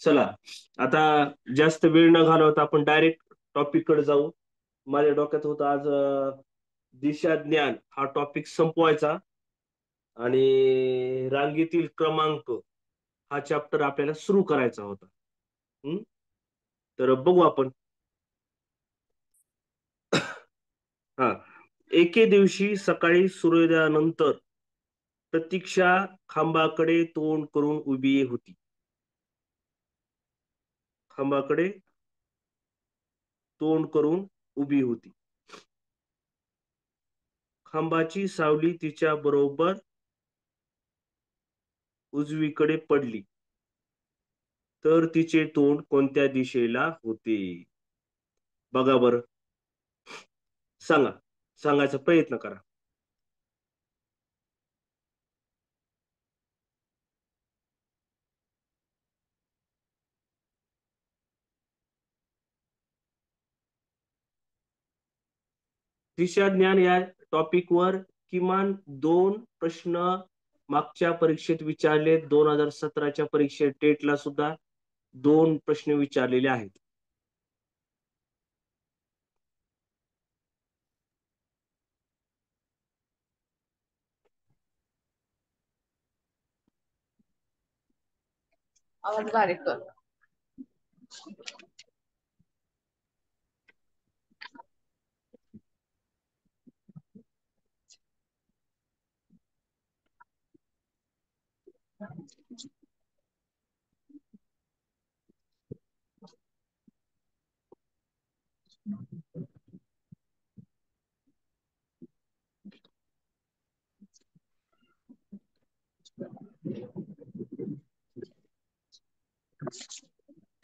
चला, आता जास्त वेळ न घालवता आपण डायरेक्ट टॉपिक कडे जाऊ. माझ्या डोक्यात होतं आज दिशा ज्ञान हा टॉपिक संपवायचा आणि रांगेतील क्रमांक हा चॅप्टर आपल्याला सुरू करायचा होता. हम्म? तर बघू आपण. हा, एके दिवशी सकाळी सूर्योदयानंतर प्रतीक्षा खांबाकडे तोंड करून उभी होती. खांबाकडे तोंड करून उभी होती. खांबाची सावली तिच्या बरोबर उजवीकडे पडली. तर तिचे तोंड कोणत्या दिशेला होते? बघा बरं. सांगा, सांगायचा प्रयत्न करा. दिशा ज्ञान या टॉपिक वर किमान 2 प्रश्न मागच्या परीक्षेत विचारले. 2017च्या परीक्षेत टेटला सुद्धा 2 प्रश्न विचारलेले आहेत. आवाज बारीक कर.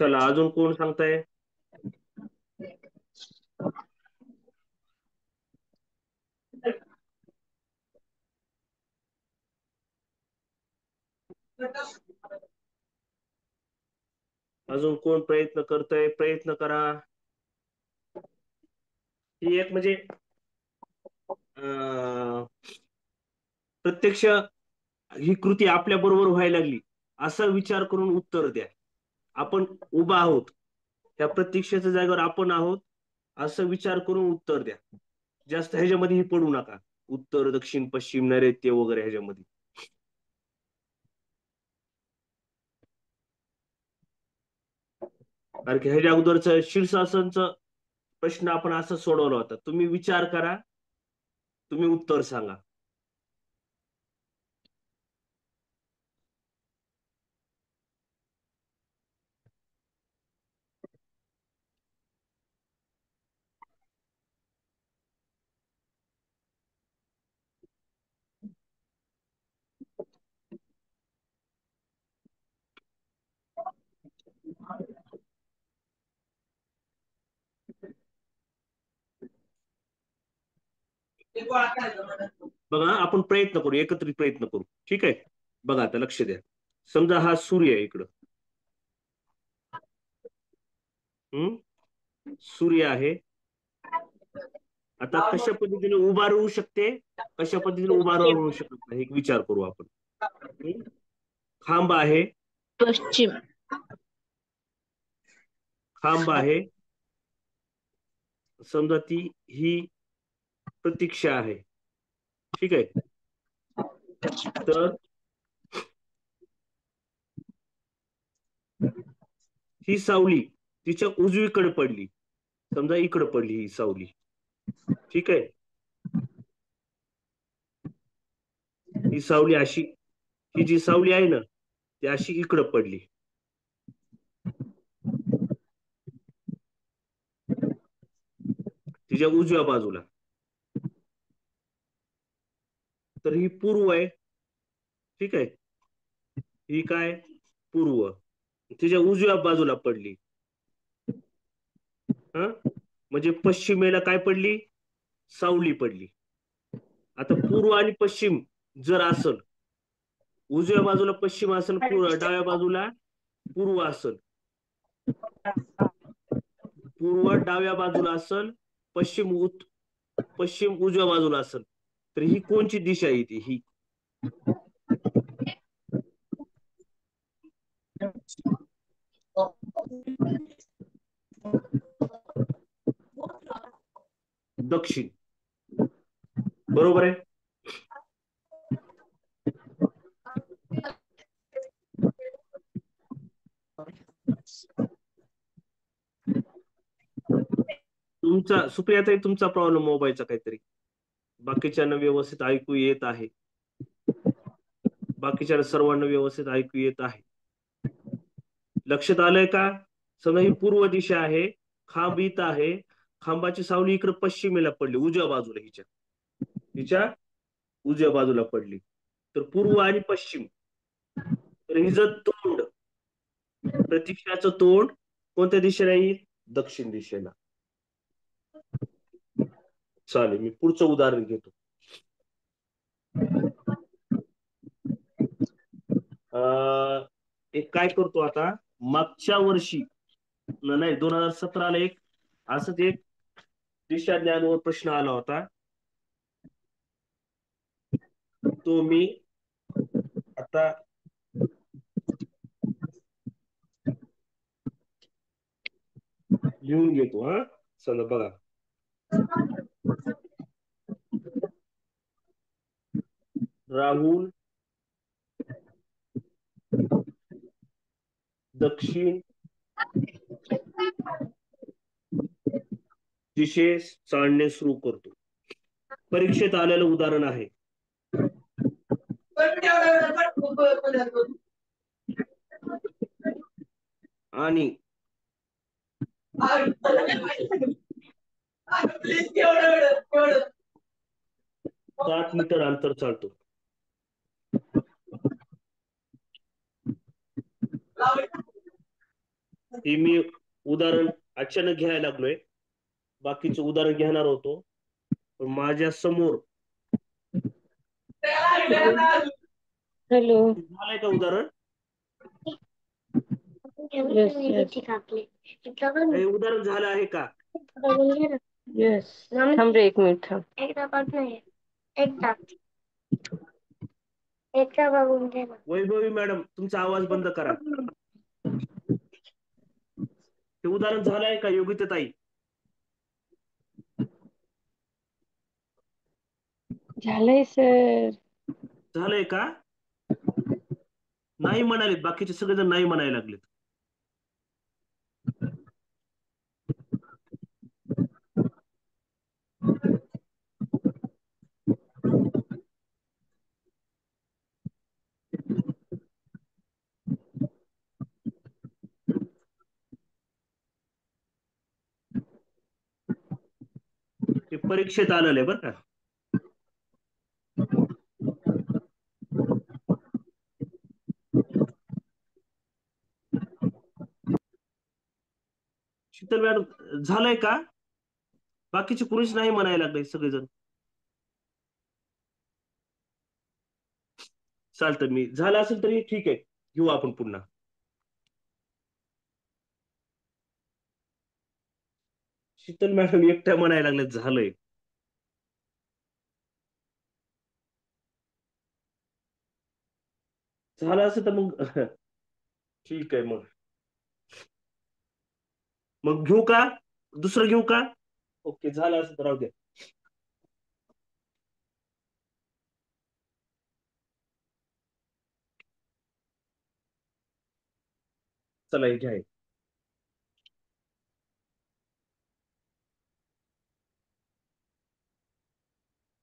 चला, अजून कोण सांगताय? अजून कोण प्रयत्न करतय? प्रयत्न करा. ही एक म्हणजे प्रत्यक्ष ही कृती आपल्या बरोबर व्हायला लागली असा विचार करून उत्तर द्या. आपण उभा आहोत, त्या प्रतीक्षेच्या जागेवर आपण आहोत असं विचार करून उत्तर द्या. जास्त ह्याच्यामध्ये पडू नका, उत्तर दक्षिण पश्चिम नैऋत्य वगैरे ह्याच्यामध्ये. कारण की ह्याच्या अगोदरच शीर्षासनचं प्रश्न आपण असं सोडवला होता. तुम्ही विचार करा, तुम्ही उत्तर सांगा. बघा, आपण प्रयत्न करू, एकत्रित प्रयत्न करू. ठीक आहे, बघा आता लक्ष द्या. समजा हा सूर्य आहे इकडं. सूर्य आहे. आता कशा पद्धतीने उभा राहू शकते, कशा पद्धतीने उभा राहू शकत नाही, एक विचार करू आपण. खांब आहे. पश्चिम. खांब आहे. समजा ही प्रतीक्षा आहे. ठीक आहे. तर ही सावली तिच्या उजवीकडे पडली. समजा इकडे पडली ही सावली. ठीक आहे. ही सावली अशी, ही जी सावली आहे ना ती अशी इकडे पडली. तिच्या उजव्या बाजूला. तर ही पूर्व आहे. ठीक आहे. ही काय? पूर्व. तिच्या उजव्या बाजूला पडली. हा, म्हणजे पश्चिमेला काय पडली? सावली पडली. आता पूर्व आणि पश्चिम जर असल, उजव्या बाजूला पश्चिम असेल, डाव्या बाजूला पूर्व असेल. पूर्व डाव्या बाजूला असेल, पश्चिम उजव्या बाजूला असेल. तर ही कोणची दिशा येते? ही दक्षिण. बरोबर आहे. तुमचा सुप्रियाताई तुमचा प्रॉब्लेम मोबाईलचा काहीतरी. बाकीच्यांना व्यवस्थित ऐकू येत आहे. बाकीच्या सर्वांना व्यवस्थित ऐकू येत आहे. लक्षात आलंय का? समजा ही पूर्व दिशा आहे, खांब इथं आहे, खांबाची सावली इकडे पश्चिमेला पडली, उजव्या बाजूला हिच्या उजव्या बाजूला पडली. तर पूर्व आणि पश्चिम. तर हिचं तोंड, प्रतीक्षाचं तोंड कोणत्या दिशेला येईल? दक्षिण दिशेला. चालेल, मी पुढचं उदाहरण घेतो. एक काय करतो आता, मागच्या वर्षी नाही 2017ला एक असंच एक दिशा ज्ञानवर प्रश्न आला होता. तो मी आता लिहून घेतो. हा, चला बघा. राहुल दक्षिण दिशेस चालणे सुरू करतो. परीक्षेत आलेलं उदाहरण आहे. आणि 7 मीटर अंतर चालतो. हे मी उदाहरण अचानक घ्यायला लागलोय. बाकीचं उदाहरण घेणार होतो, पण माझ्या समोर हॅलो. झालंय का उदाहरण? काही उदाहरण झालं आहे का? येस. थांब रे 1 मिनिट थांब. वैभवी मॅडम तुमचा आवाज बंद करा. ते उदाहरण झालंय का योगिताताई? झालंय सर. झालंय का? नाही म्हणालेत, बाकीचे सगळेजण नाही म्हणायला लागलेत. ते परीक्षेत आलेलं आहे बरं का. शीतल मॅडम झालंय का? बाकीचे कुणीच नाही म्हणायला लागले सगळेजण. चालतं, मी झालं असेल तरी ठीक आहे, घेऊ आपण पुन्हा. शीतल मॅडम एकट्या म्हणायला लागले झालंय. झालं असेल तर मग ठीक आहे. मग घेऊ का? दुसरं घेऊ का? ओके, झालं असेल तर राहू द्या. चला हे घ्या.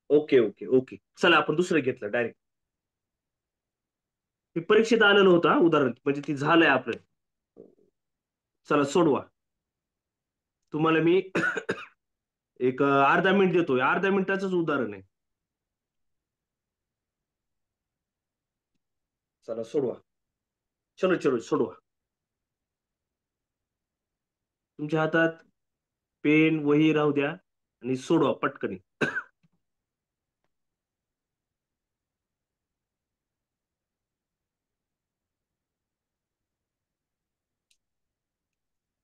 ओके ओके ओके, चला आपण दुसरं घेतलं डायरेक्ट. हे परीक्षेत आलेलं होतं उदाहरण, म्हणजे ती झालंय आपलं. चला सोडवा. तुम्हाला मी एक अर्धा मिनिट देतोय, अर्ध्या मिनिटाचंच उदाहरण आहे. चला सोडवा. चलो चलो सोडवा. तुमच्या हातात पेन वही राहू द्या आणि सोडवा पटकन.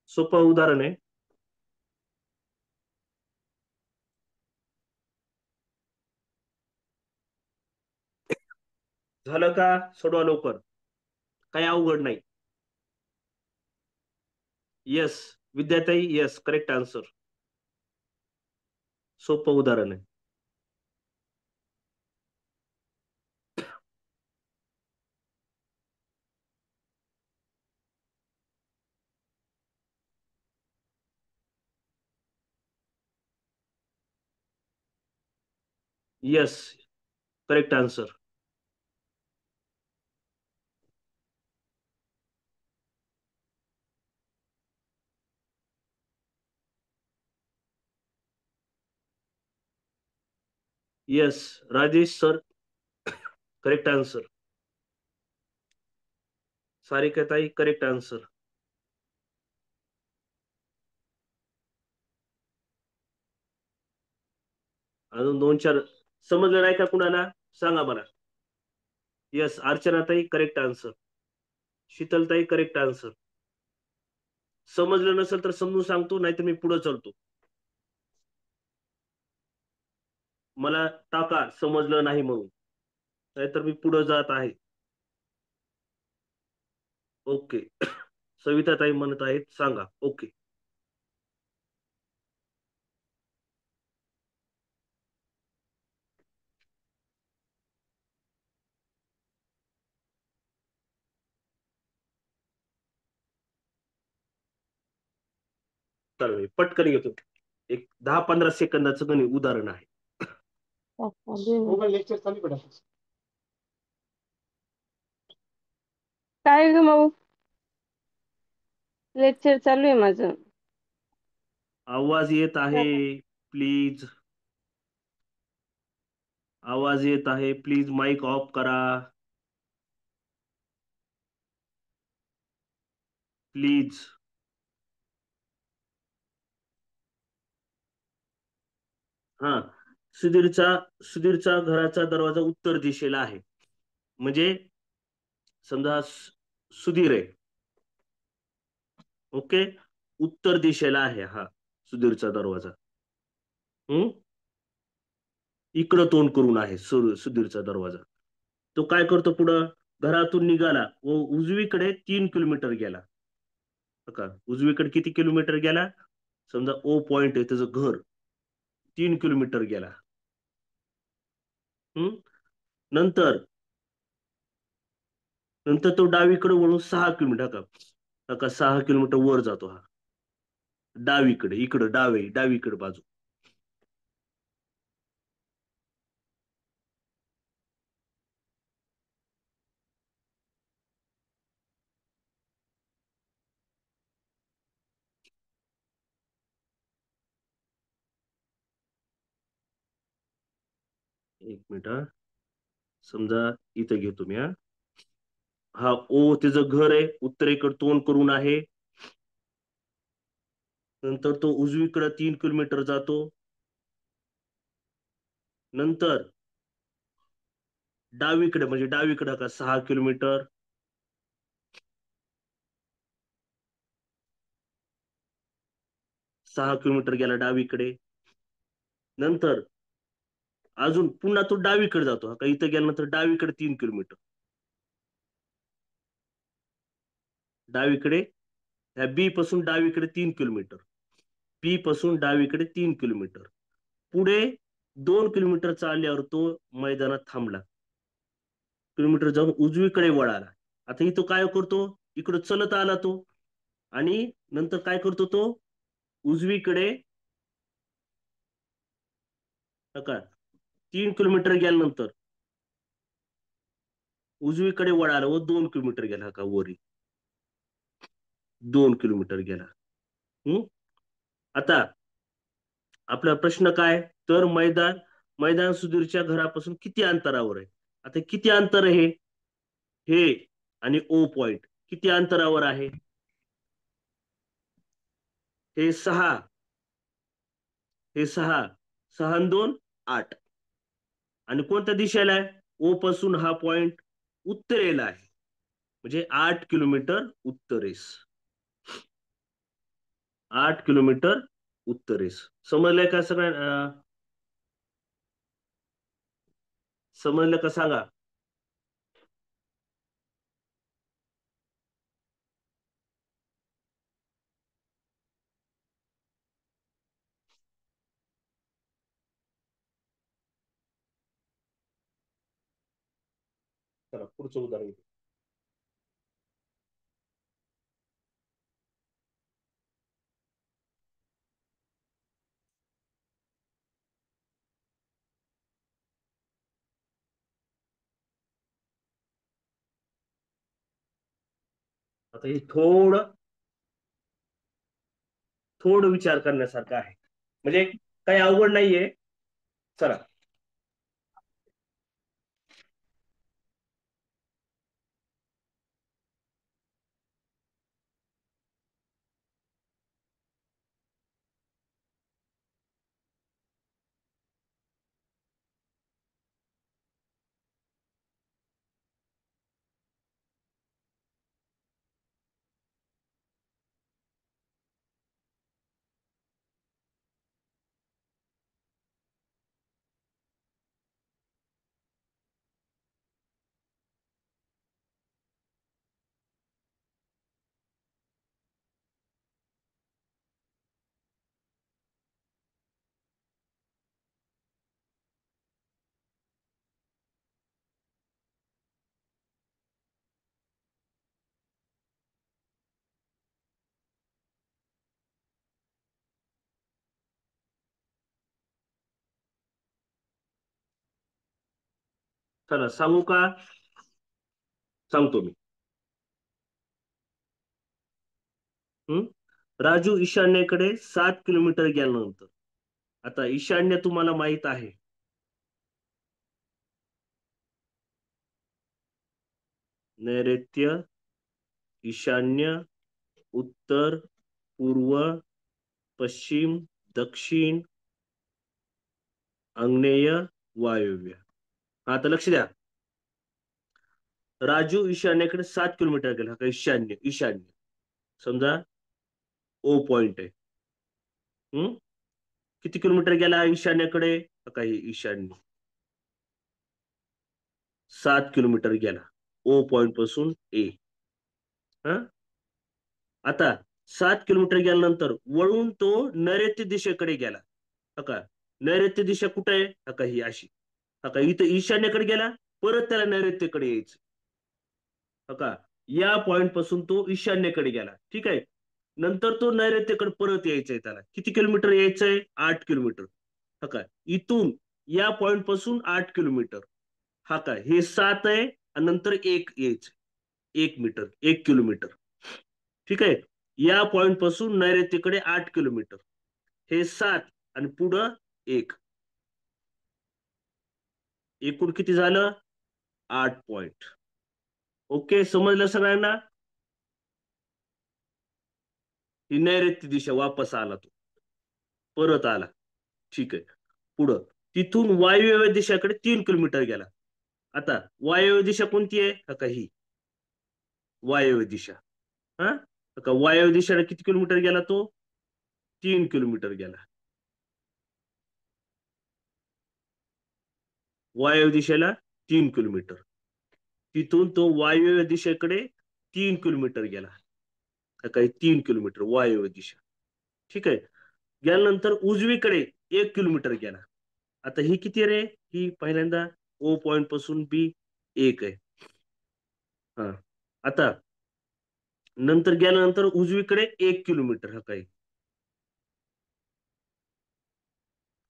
सोपं उदाहरण आहे. झालं का? सोडवा लवकर, काही अवघड नाही. येस. विद्याताई, येस, करेक्ट आन्सर. सोपं उदाहरण आहे. Yes, correct answer. Yes, Rajesh sir, correct answer. सारिकाताई, करेक्ट आन्सर. अजून दोन चार समजलं नाही का कुणाला? सांगा मला. येस, अर्चनाताई, करेक्ट आन्सर. शीतलताई, करेक्ट आन्सर. समजलं नसेल तर समजून सांगतो, नाहीतर मी पुढे चालतो. मला टाका समजलं नाही म्हणून, नाहीतर मी पुढे जात आहे. ओके. सविताताई म्हणत आहेत, सांगा. ओके. चालेल, पटकन घेतो. एक 10-15 सेकंदाचं गणित उदाहरण आहे. मोबाईल लेक्चर चालू करा. काय ग माऊ? लेक्चर चालू आहे माझं. आवाज येत आहे, प्लीज. आवाज येत आहे, प्लीज माईक ऑफ करा. प्लीज. हा. सुधीरचा घराचा दरवाजा उत्तर दिशेला आहे. म्हणजे समजा सुधीर आहे. ओके. उत्तर दिशेला आहे हा सुधीरचा दरवाजा. हम्म. इकडं तोंड करून आहे सुधीरचा दरवाजा. तो काय करतो पुढं? घरातून निघाला व उजवीकडे 3 किलोमीटर गेला. का उजवीकडे किती किलोमीटर गेला? समजा ओ पॉइंट आहे त्याचं घर, 3 किलोमीटर गेला. हम्म. नंतर नंतर तो डावीकडे वळून 6 किलोमीटर का 6 किलोमीटर वर जातो हा. डावीकडे, इकडं डावीकडे बाजू. एक मिनिट हा. समजा इथं घेतो मी हा. हा ओ त्याचं घर आहे, उत्तरेकडे तोंड करून आहे. नंतर तो उजवीकडे 3 किलोमीटर जातो. नंतर डावीकडे, म्हणजे डावीकडे का 6 किलोमीटर. 6 किलोमीटर गेला डावीकडे. नंतर अजून पुन्हा तो डावीकडे जातो का इथं गेल्यानंतर डावीकडे 3 किलोमीटर. डावीकडे ह्या बी पासून डावीकडे 3 किलोमीटर. बी पासून डावीकडे 3 किलोमीटर. पुढे 2 किलोमीटर चालल्यावर तो मैदानात थांबला. किलोमीटर जाऊन उजवीकडे वळाला. आता इथं काय करतो? इकडं चलत आला तो. आणि नंतर काय करतो तो? उजवीकडे का 3 किलोमीटर गेल्यानंतर उजवीकडे वळाला व 2 किलोमीटर गेला का वरी. 2 किलोमीटर गेला. हम्म. आता आपला प्रश्न काय? तर मैदान सुधीरच्या घरापासून किती अंतरावर आहे? आता किती अंतर आहे हे आणि ओ पॉइंट किती अंतरावर आहे? हे 6. हे 6. 6 आणि 2 8. आणि कोणत्या दिशेला आहे? ओ पासून हा पॉइंट उत्तरेला आहे. म्हणजे 8 किलोमीटर उत्तरेस. 8 किलोमीटर उत्तरेस. समजलंय का सगळ्या? समजलं का सांगा? चला पुढचं उदाहरण घेऊ. आता हे थोडं विचार करण्यासारखं आहे, म्हणजे काही अवघड नाहीये. चला. चला सांगू का? सांगतो मी. राजू ईशान्येकडे 7 किलोमीटर गेल्यानंतर, आता ईशान्य तुम्हाला माहित आहे. नैऋत्य, ईशान्य, उत्तर, पूर्व, पश्चिम, दक्षिण, आग्नेय, वायव्य. आता लक्ष द्या. राजू ईशान्येकडे 7 किलोमीटर गेला का? ईशान्य ईशान्य समजा ओ पॉइंट आहे. किती किलोमीटर गेला ईशान्येकडे? काही ईशान्य 7 किलोमीटर गेला ओ पॉइंट पासून ए. हा, आता 7 किलोमीटर गेल्यानंतर वळून तो नैऋत्य दिशेकडे गेला. का नैऋत्य दिशा कुठे आहे? का ही अशी. का इथं ईशान्येकडे गेला, परत त्याला नैऋत्येकडे यायचं. का या पॉइंट पासून तो ईशान्येकडे गेला, ठीक आहे. नंतर तो नैऋत्येकडे परत यायचंय. त्याला किती किलोमीटर यायचंय? 8 किलोमीटर. हा काय इथून या पॉइंट पासून 8 किलोमीटर. हा काय हे 7 आहे आणि नंतर 1 यायचं. 1 मीटर, 1 किलोमीटर, ठीक आहे. या पॉइंट पासून नैऋत्येकडे 8 किलोमीटर, हे 7 आणि पुढं 1, एकूण किती झालं? 8 पॉइंट. ओके, समजलं सगळ्यांना? ही नैऋत्य दिशा, वापस आला तो, परत आला, ठीक आहे. पुढं तिथून वायव्य दिशाकडे 3 किलोमीटर गेला. आता वायव्य दिशा कोणती आहे? का ही वायव्य दिशा. हा, का वायव्य दिशेला किती किलोमीटर गेला तो? 3 किलोमीटर गेला. वायव्य दिशेला 3 किलोमीटर, तिथून तो वायव्य दिशेकडे 3 किलोमीटर गेला. काही 3 किलोमीटर वायव्य दिशा, ठीक आहे. गेल्यानंतर उजवीकडे 1 किलोमीटर गेला. आता ही किती रे? ही पहिल्यांदा ओ पॉइंट पासून बी 1 आहे. हा, आता नंतर गेल्यानंतर उजवीकडे 1 किलोमीटर. हा काही,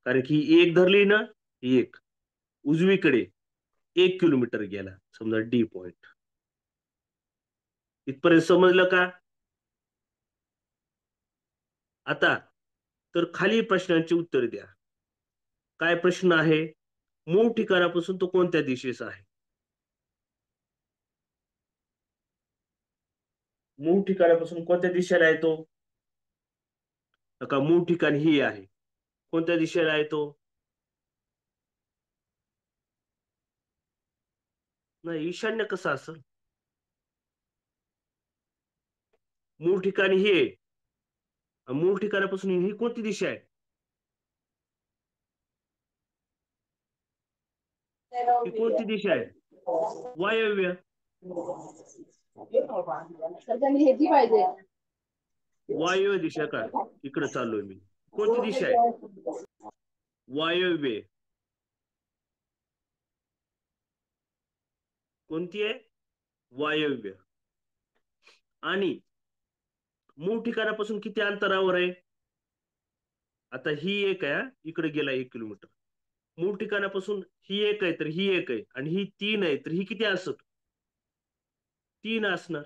कारण की 1 धरली ना, ही 1 उजवीकडे 1 किलोमीटर गेला, समजा डी पॉइंट. इथपर्यंत समजलं का? आता तर खाली प्रश्नांची उत्तर द्या. काय प्रश्न आहे? मूळ ठिकाणापासून तो कोणत्या दिशेचा आहे? मूळ ठिकाणापासून कोणत्या दिशेला आहे तो? का मूळ ठिकाण ही आहे, कोणत्या दिशेला आहे तो? नाही, ईशान्य कसं असेल? मूळ ठिकाणी ही आहे. मूळ ठिकाणापासून ही कोणती दिशा आहे? ही कोणती दिशा आहे? वायव्य. वायव्य दिशा का? इकडे चाललोय मी. कोणती दिशा आहे? वायव्य. कोणती आहे? वायव्य. आणि मूळ ठिकाणापासून किती अंतरावर आहे? आता ही एक आहे, इकडे गेला 1 किलोमीटर. मूळ ठिकाणापासून ही एक आहे, तर ही एक आहे, आणि ही 3 आहे, तर ही किती असत? 3 असणार.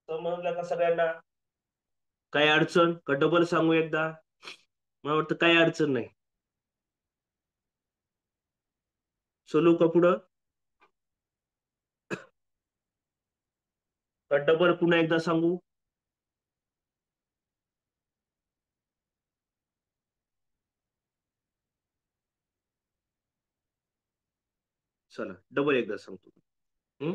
समजलं का सगळ्यांना? काय अडचण का डबल सांगू एकदा? मला वाटतं काही अडचण नाही. चलू का पुढं? का डबल पुन्हा एकदा सांगू? चला डबल एकदा सांगतो. हं?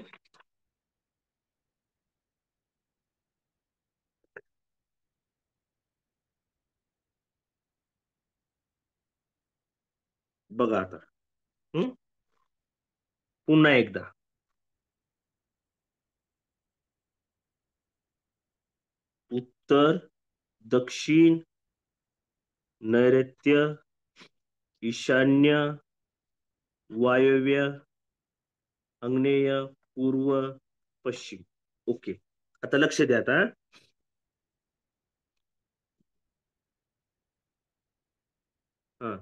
बघा आता. हं? पुन्हा एकदा. उत्तर, दक्षिण, नैऋत्य, ईशान्य, वायव्य, आग्नेय, पूर्व, पश्चिम. ओके. आता लक्ष द्या आता. हा.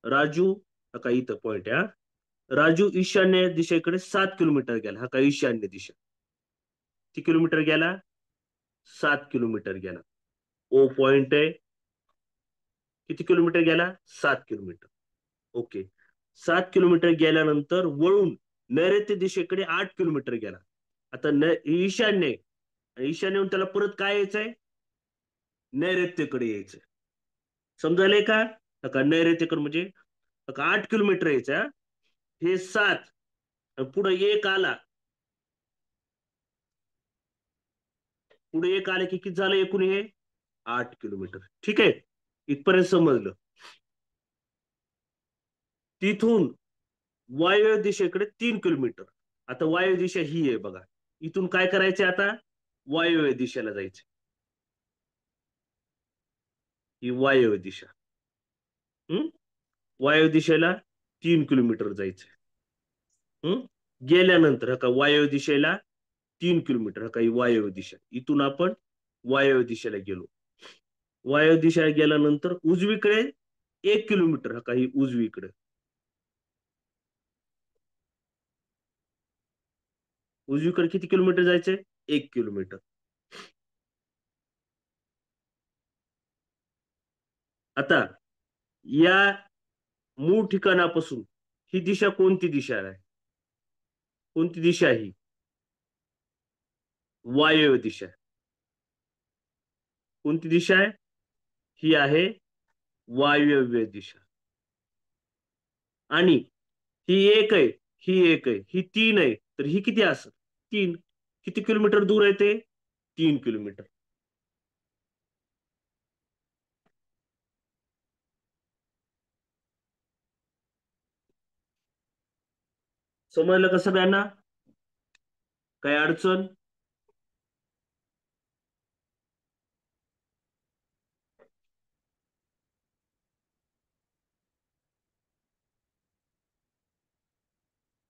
राजू, हा काय इथं पॉइंट आहे हा. राजू ईशान्य दिशेकडे 7 किलोमीटर गेला. हा काय ईशान्य दिशा. किती किलोमीटर गेला? 7 किलोमीटर गेला. ओ पॉइंट आहे. किती किलोमीटर गेला? 7 किलोमीटर. ओके. 7 किलोमीटर गेल्यानंतर वळून नैऋत्य दिशेकडे 8 किलोमीटर गेला. आता ईशान्य आहे. ईशान्यहून त्याला परत काय यायचंय? नैऋत्येकडे यायचंय. समजायलंय का? का नैऋत्येकडे म्हणजे 8 किलोमीटर यायचं हा. हे 7, पुढे एक आला. पुढे एक आले की किती झालं एकूण हे? 8 किलोमीटर. ठीक आहे, इथपर्यंत समजलं. तिथून वायव्य दिशेकडे 3 किलोमीटर. आता वायव्य दिशा ही आहे बघा. इथून काय करायचे आता? वायव्य दिशेला जायचे. ही वायव्य दिशा. हम्म. वायव्य दिशेला 3 किलोमीटर जायचे. हम्म. गेल्यानंतर का वायव्य दिशेला 3 किलोमीटर, हा काही वायव्य दिशा. इथून आपण वायव्य दिशेला गेलो. वायव्य दिशेला गेल्यानंतर उजवीकडे 1 किलोमीटर, हा काही उजवीकडे. उजवीकडे किती किलोमीटर जायचे? 1 किलोमीटर. आता या मूळ ठिकाणापासून ही दिशा कोणती दिशा आहे? कोणती दिशा ही? वायव्य दिशा. कोणती दिशा आहे? ही आहे वायव्य दिशा. आणि ही एक आहे, ही एक आहे, ही 3 आहे, तर ही किती असत? 3. किती किलोमीटर दूर आहे ते? 3 किलोमीटर. समजलं का सगळ्यांना? काय अडचण?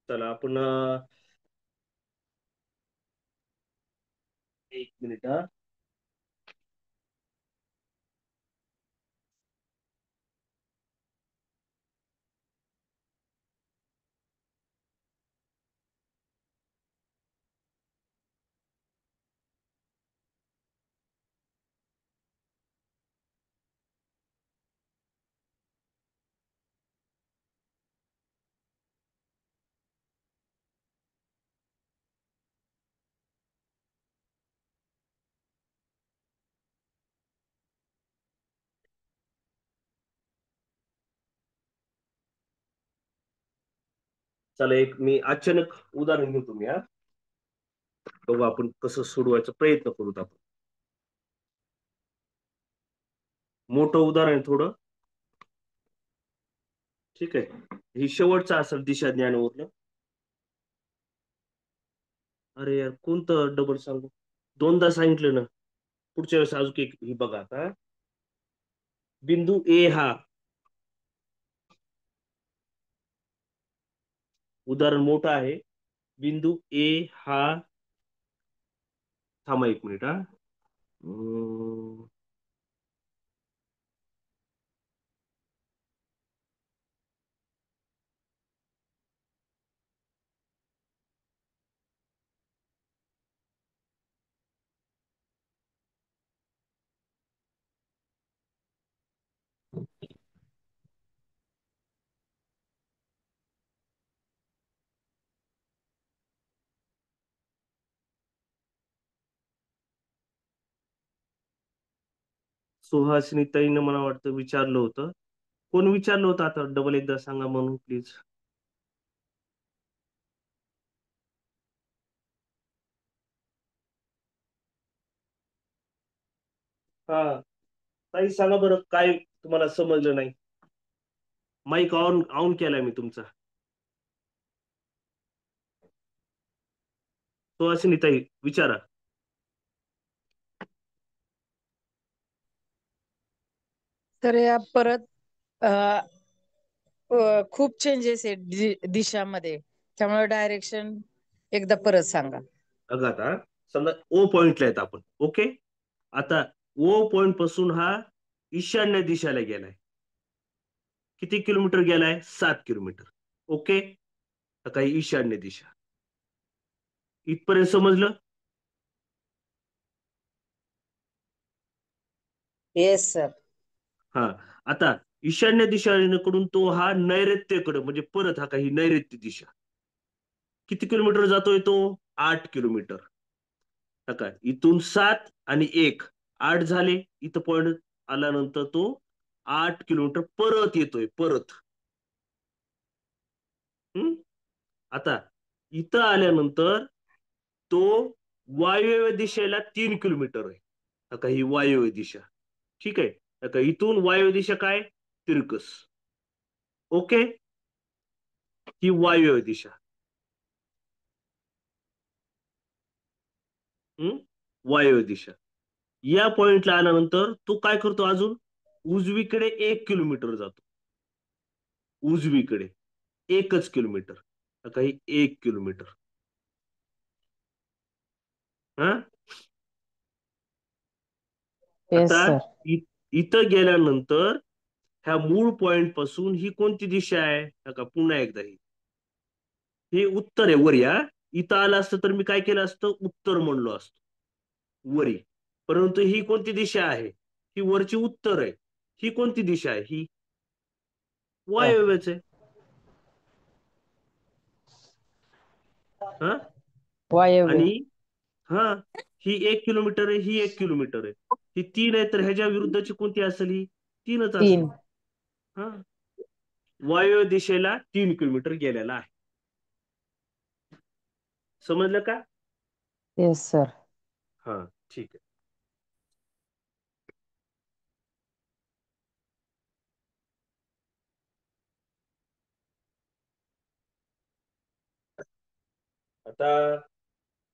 चला आपण 1 मिनिट हा. चला एक मी अचानक उदाहरण घेतो मी हा. बघू आपण कसं सोडवायचा प्रयत्न करूत आपण. मोठं उदाहरण आहे थोडं. ठीक आहे, ही शेवटचा असेल दिशा ज्ञान उरलं. अरे यार कोणतं डबल सांगू, दोनदा सांगितलं ना. पुढच्या वेळेस अजून एक ही बघा आता. बिंदू ए हा, उदाहरण मोठं आहे. बिंदू ए हा, थांबा एक मिनिट हा. अं, सुहासिनी ताईनं मला वाटतं विचारलं होतं. कोण विचारलं होतं आता डबल एकदा सांगा म्हणून प्लीज. हा, ताई सांगा बरं काय तुम्हाला समजलं नाही. माईक ऑन ऑन केलाय मी तुमचा. सुहासिनी ताई विचारा. तर या परत अ, खूप चेंजेस आहेत दिशामध्ये, त्यामुळे डायरेक्शन एकदा परत सांगा. बघा आता, समजा ओ पॉइंटला आहेत आपण, ओके. आता ओ पॉइंट पासून हा ईशान्य दिशेला गेलाय. किती किलोमीटर गेलाय? 7 किलोमीटर. ओके, काही ईशान्य दिशा. इथपर्यंत समजलं? Yes sir. हा. आता ईशान्य दिशेकडून तो हा नैऋत्येकडे म्हणजे परत हा काही नैऋत्य दिशा. किती किलोमीटर जातोय तो? 8 किलोमीटर. हा काय इथून 7 आणि 1, 8 झाले. इथं पॉइंट आल्यानंतर तो 8 किलोमीटर परत येतोय परत. हम्म. आता इथं आल्यानंतर तो वायव्य दिशेला 3 किलोमीटर आहे. आता ही वायव्य दिशा. ठीक आहे. आता इथून वायव्य दिशा काय? तिरकस. ओके, ही वायव्य दिशा. हम्म. वायव्य दिशा. या पॉइंटला आल्यानंतर तो काय करतो अजून? उजवीकडे 1 किलोमीटर जातो. उजवीकडे 1च किलोमीटर. आता ही 1 किलोमीटर. हा. येस आता सर. इ- इथं गेल्यानंतर ह्या मूळ पॉइंट पासून ही कोणती दिशा आहे? का पुन्हा एकदा ही उत्तर आहे, वर या. इथं आलं असतं तर मी काय केलं असतं? उत्तर म्हणलो असतो वरी. परंतु ही कोणती दिशा आहे? ही वरची उत्तर आहे. ही कोणती दिशा आहे? ही वायव्यच आहे. हा. वायव्य. आणि हा, ही 1 किलोमीटर आहे, ही 1 किलोमीटर आहे. ही 3 आहे, तर ह्याच्या विरुद्धची कोणती असेल? ही 3च असेल. 3. हा. वायव्य दिशेला 3 किलोमीटर गेलेला आहे. समजलं का? Yes sir. हा, ठीक आहे. आता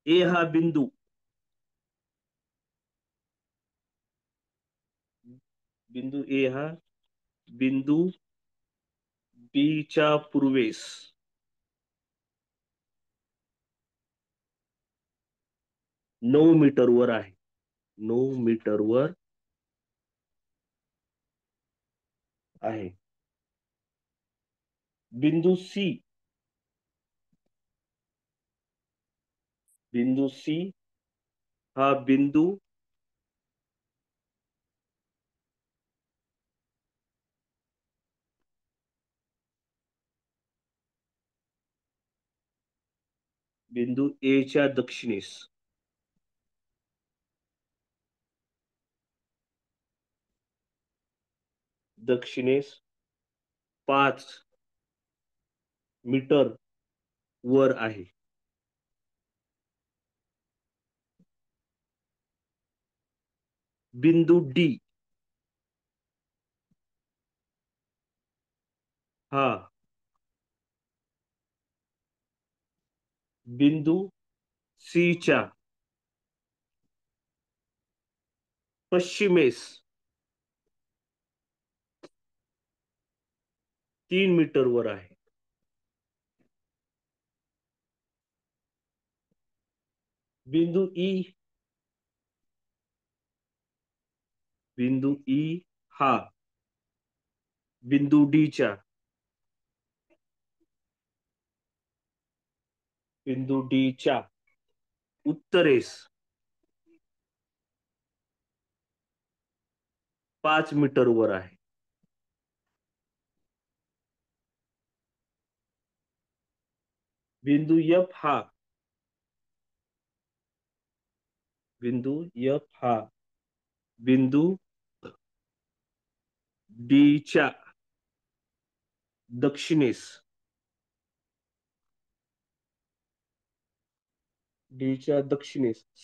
ए हा बिंदू, बिंदू ए हा बिंदू बी च्या पूर्वेस 9 मीटर वर आहे. 9 मीटर वर आहे. बिंदू सी, बिंदू सी हा बिंदू बिंदू ए च्या दक्षिणेस, दक्षिणेस 5 मीटर वर आहे. बिंदू डी, हा बिंदू सी च्या पश्चिमेस 3 मीटर वर आहे. बिंदू ई हा बिंदू डी च्या उत्तरेस 5 मीटर वर आहे. बिंदू एफ हा बिंदू डी च्या दक्षिणेस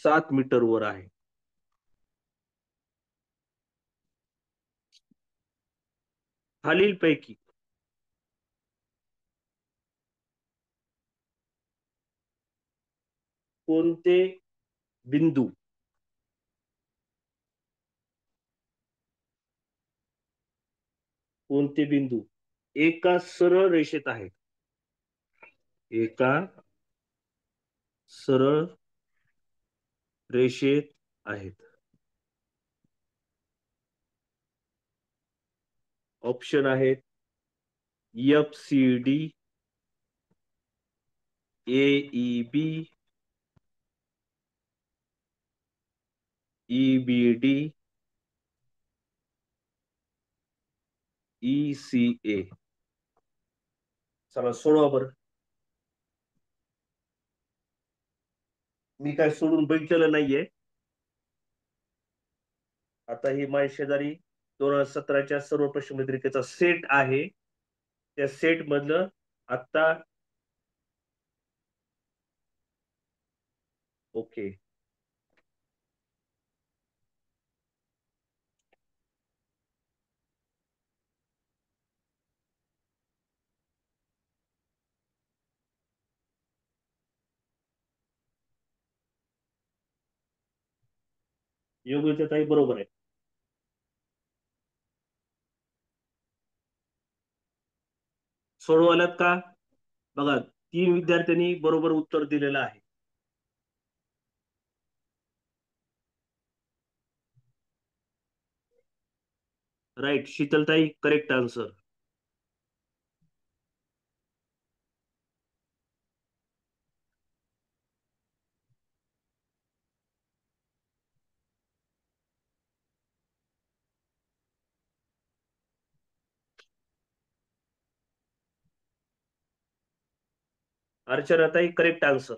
7 मीटर वर आहे. खालीलपैकी कोणते बिंदू एका सरळ रेषेत आहेत. एका सरळ रेषेत आहेत. ऑप्शन आहेत FCD, AEB, EBD, ECA. चला सोडवा बरं. मी काय सोडून बघितलेलं नाहीये. आता ही माझ्या शेजारी 2017च्या सर्व प्रश्नपत्रिकेचा सेट आहे. त्या सेट मधलं आता ओके योग्य ताई बरोबर आहे. सोडवल्यात का बघा, 3 विद्यार्थ्यांनी बरोबर उत्तर दिलेलं आहे. राईट शीतलताई, करेक्ट आन्सर. अर्चनाताई, करेक्ट आन्सर.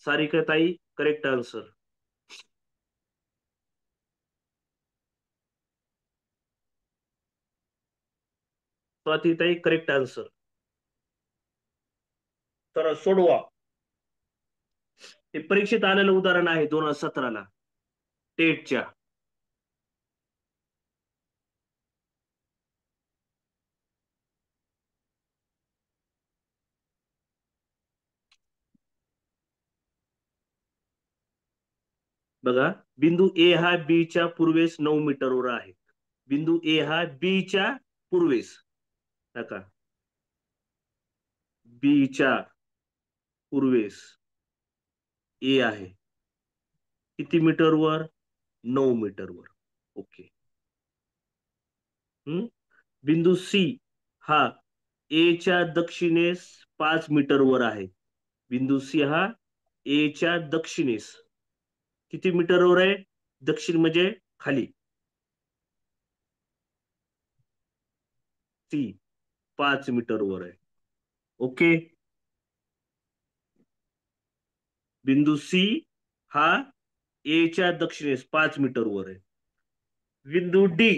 सारिकाताई, करेक्ट आन्सर. स्वातीताई, करेक्ट आन्सर. तर सोडवा. हे परीक्षेत आलेलं उदाहरण आहे 2017ला टेटच्या. बघा, बिंदू ए हा बी च्या पूर्वेस 9 मीटरवर आहे. बिंदू ए हा बी च्या पूर्वेस नका बी च्या पूर्वेस ए आहे. किती मीटरवर? 9 मीटरवर. ओके. बिंदू सी हा ए च्या दक्षिणेस 5 मीटरवर आहे. बिंदू सी हा ए च्या दक्षिणेस किती मीटरवर आहे? दक्षिण म्हणजे खाली. सी 5 मीटरवर आहे. ओके. बिंदू सी हा ए च्या दक्षिणेस 5 मीटरवर आहे. बिंदू डी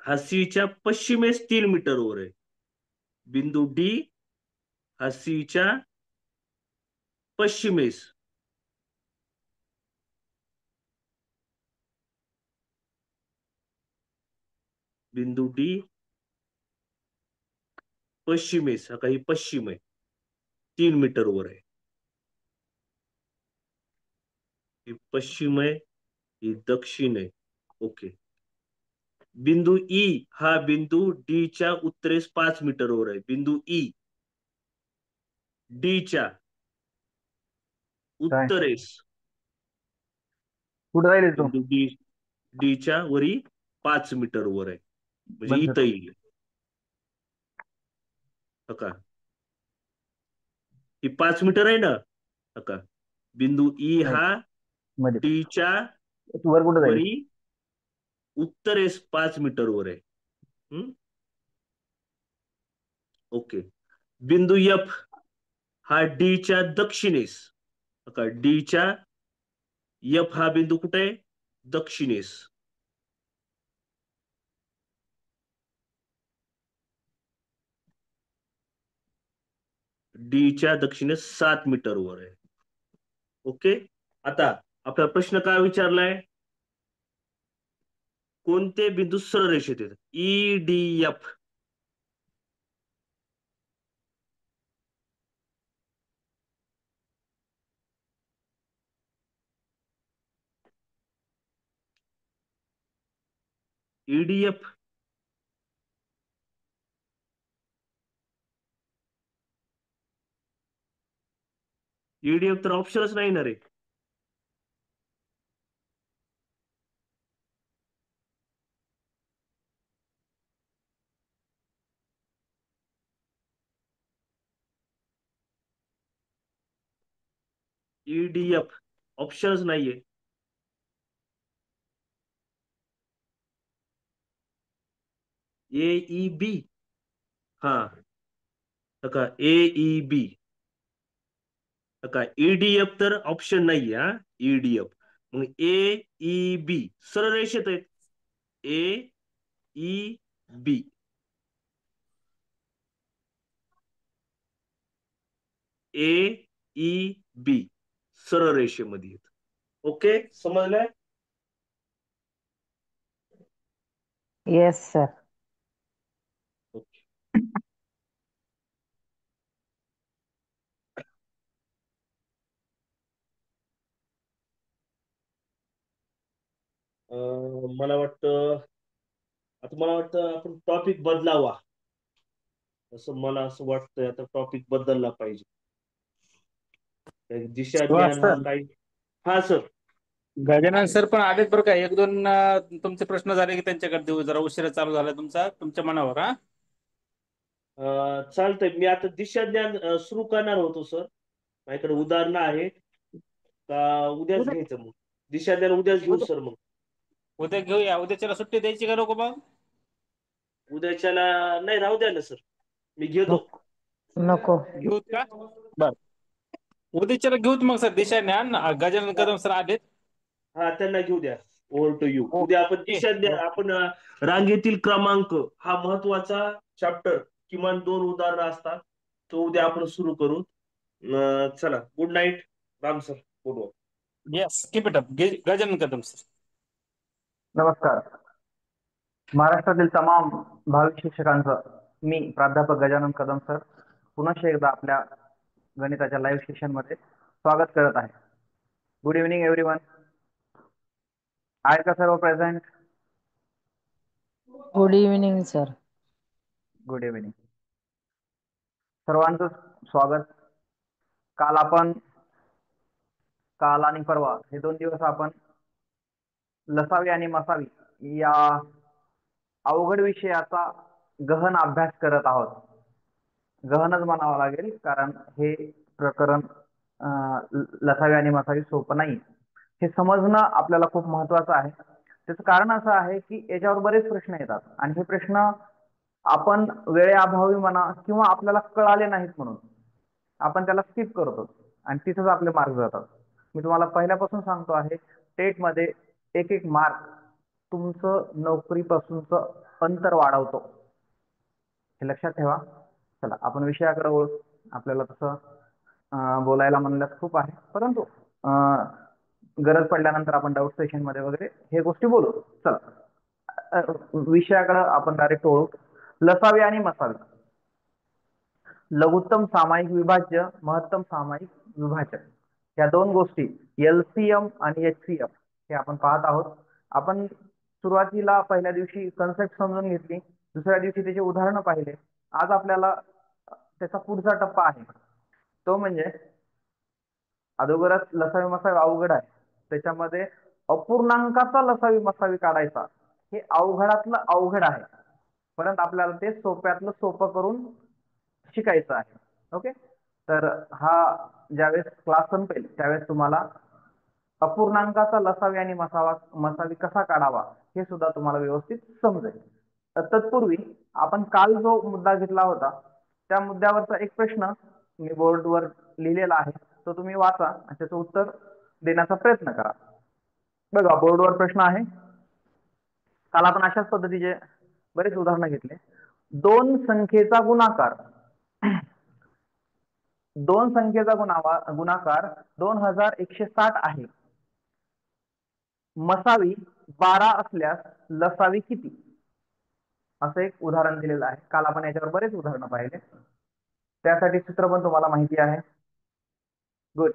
हा सी च्या पश्चिमेस 3 मीटरवर आहे. बिंदू डी हा सी च्या पश्चिमेस बिंदू डी पश्चिमेस, हा काही पश्चिम आहे, 3 मीटर वर आहे. ही पश्चिम आहे, ही दक्षिण आहे. ओके. बिंदू ई हा बिंदू डी च्या उत्तरेस 5 मीटर वर आहे. बिंदू ई डी च्या काय उत्तरेस, कुठं राहिले तो? बिंदू डी डी च्या वरी 5 मीटर वर आहे, म्हणजे बंद इथं कर. येईल. हो का? ही 5 मीटर आहे ना. हो का? बिंदू ई नाही हा मध्ये डी च्या तू वर कुठं जाईल? वरी उत्तरेस 5 मीटर वर आहे. हम्म? ओके. बिंदू एफ हा डी च्या दक्षिणेस, हो का, डी च्या एफ हा बिंदू कुठे आहे? दक्षिणेस. डी च्या दक्षिणेस 7 मीटर वर आहे. ओके. आता आपला प्रश्न काय विचारलाय? कोणते बिंदू सरळ रेषेत येतात? E D F. EDF. EDF तर ऑप्शनच नाही ना रे. ईडीएफ ऑप्शनच नाहीये. ए ई बी. हा, का ए ई बी. का ईडीएफ तर ऑप्शन नाहीये. हा, ईडीएफ. मग ए ई बी सरळ रेषेत आहेत. ए ई बी. ए ई बी सरळ रेषेमध्ये आहेत. ओके, समजलंय? Yes sir. ओके. मला वाटतं, आता मला वाटतं आपण टॉपिक बदलावा, असं मला असं वाटतंय. आता टॉपिक बदलला पाहिजे. दिशा ज्ञान हा सर काही. हा सर. गजानन सर पण आलेत बरं का. एक दोन तुमचे प्रश्न झाले की त्यांच्याकडे देऊ. जरा उशिरा चालू झाला तुमचा, तुमच्या मनावर. हा चालतंय. मी आता दिशा ज्ञान सुरू करणार होतो सर. माझ्याकडे उदाहरणं आहेत का उद्याच उद्या घ्यायचं? मग दिशा ज्ञान उद्याच घेऊ उद्या सर. मग उद्या घेऊया. उद्याच्याला सुट्टी द्यायची का नको मग? उद्याच्याला नाही, राहू द्या ना सर, मी घेतो. नको. घेऊत का? बर, उद्याच्याला घेऊत मग सर. दिशा ज्ञान गजानन कदम सर आलेत. हा, त्यांना घेऊ द्या. Over to you. उद्या आपण ओके. दिशा ज्ञान, आपण रांगेतील क्रमांक हा महत्वाचा चॅप्टर, किमान 2 उदाहरणं असतात, तो उद्या आपण सुरू करू. चला, good night. Ram sir, good work. Yes, keep it up Gajanan Kadam sir. नमस्कार. महाराष्ट्रातील तमाम भावी शिक्षकांचं मी प्राध्यापक गजानन कदम सर पुन्हा एकदा आपल्या गणिताच्या लाईव्ह सेशन मध्ये स्वागत करत आहे. Good evening everyone. आहेत का सर्व present? Good evening sir. Good evening सर्वांचं स्वागत. काल आणि परवा हे 2 दिवस आपण लसावी आणि मसावी या अवघड विषयाचा गहन अभ्यास करत आहोत. गहनच म्हणावं लागेल, कारण हे प्रकरण लसावी आणि मसावी सोपं नाही. हे समजणं आपल्याला खूप महत्वाचं आहे. त्याचं कारण असं आहे की याच्यावर बरेच प्रश्न येतात आणि हे प्रश्न आपण वेळेअभावी म्हणा किंवा आपल्याला कळाले नाहीत म्हणून आपण त्याला स्किप करतो आणि तिथेच आपले मार्क जातात. मी तुम्हाला पहिल्यापासून सांगतो आहे, टेट मध्ये एक एक मार्क तुमचं नोकरीपासूनचं अंतर वाढवतो, हे लक्षात ठेवा. चला आपण विषयाकडे वळू. आपल्याला तसं बोलायला म्हणण्यात खूप आहे, परंतु गरज पडल्यानंतर आपण डाऊट सेशन मध्ये वगैरे हे गोष्टी बोलू. चला, विषयाकडे आपण डायरेक्ट वळू. लसावी आणि मसावी. लघुत्तम सामायिक विभाज्य, महत्तम सामायिक विभाजक, या दोन गोष्टी एलसीएम आणि एचसीएफ हे आपण पाहत आहोत. आपण सुरुवातीला पहिल्या दिवशी कन्सेप्ट समजून घेतली, दुसऱ्या दिवशी त्याचे उदाहरणं पाहिले. आज आपल्याला त्याचा पुढचा टप्पा आहे, तो म्हणजे अगोदरच लसावी मसावी अवघड आहे, त्याच्यामध्ये अपूर्णांकाचा लसावी मसावी काढायचा हे अवघडातलं अवघड आहे, परंतु आपल्याला ते सोप्यातलं सोपं करून शिकायचं आहे. ओके, तर हा ज्यावेळेस क्लास संपेल त्यावेळेस तुम्हाला अपूर्णांकाचा लसावी आणि मसावी कसा काढावा हे सुद्धा तुम्हाला व्यवस्थित समजेल. तत्पूर्वी आपण काल जो मुद्दा घेतला होता त्या मुद्द्यावरचा एक प्रश्न मी बोर्डवर लिहिलेला आहे, तो तुम्ही वाचा आणि त्याचं उत्तर देण्याचा प्रयत्न करा. बघा, बोर्डवर प्रश्न आहे. काल आपण अशाच पद्धतीचे बरेच उदाहरणं घेतले. दोन संख्येचा गुणाकार 2160 आहे. मसावी 12 असल्यास लसावी किती, असं एक उदाहरण दिलेलं आहे. काल आपण याच्यावर बरेच उदाहरणं पाहिले, त्यासाठी सूत्र पण तुम्हाला माहिती आहे. गुड,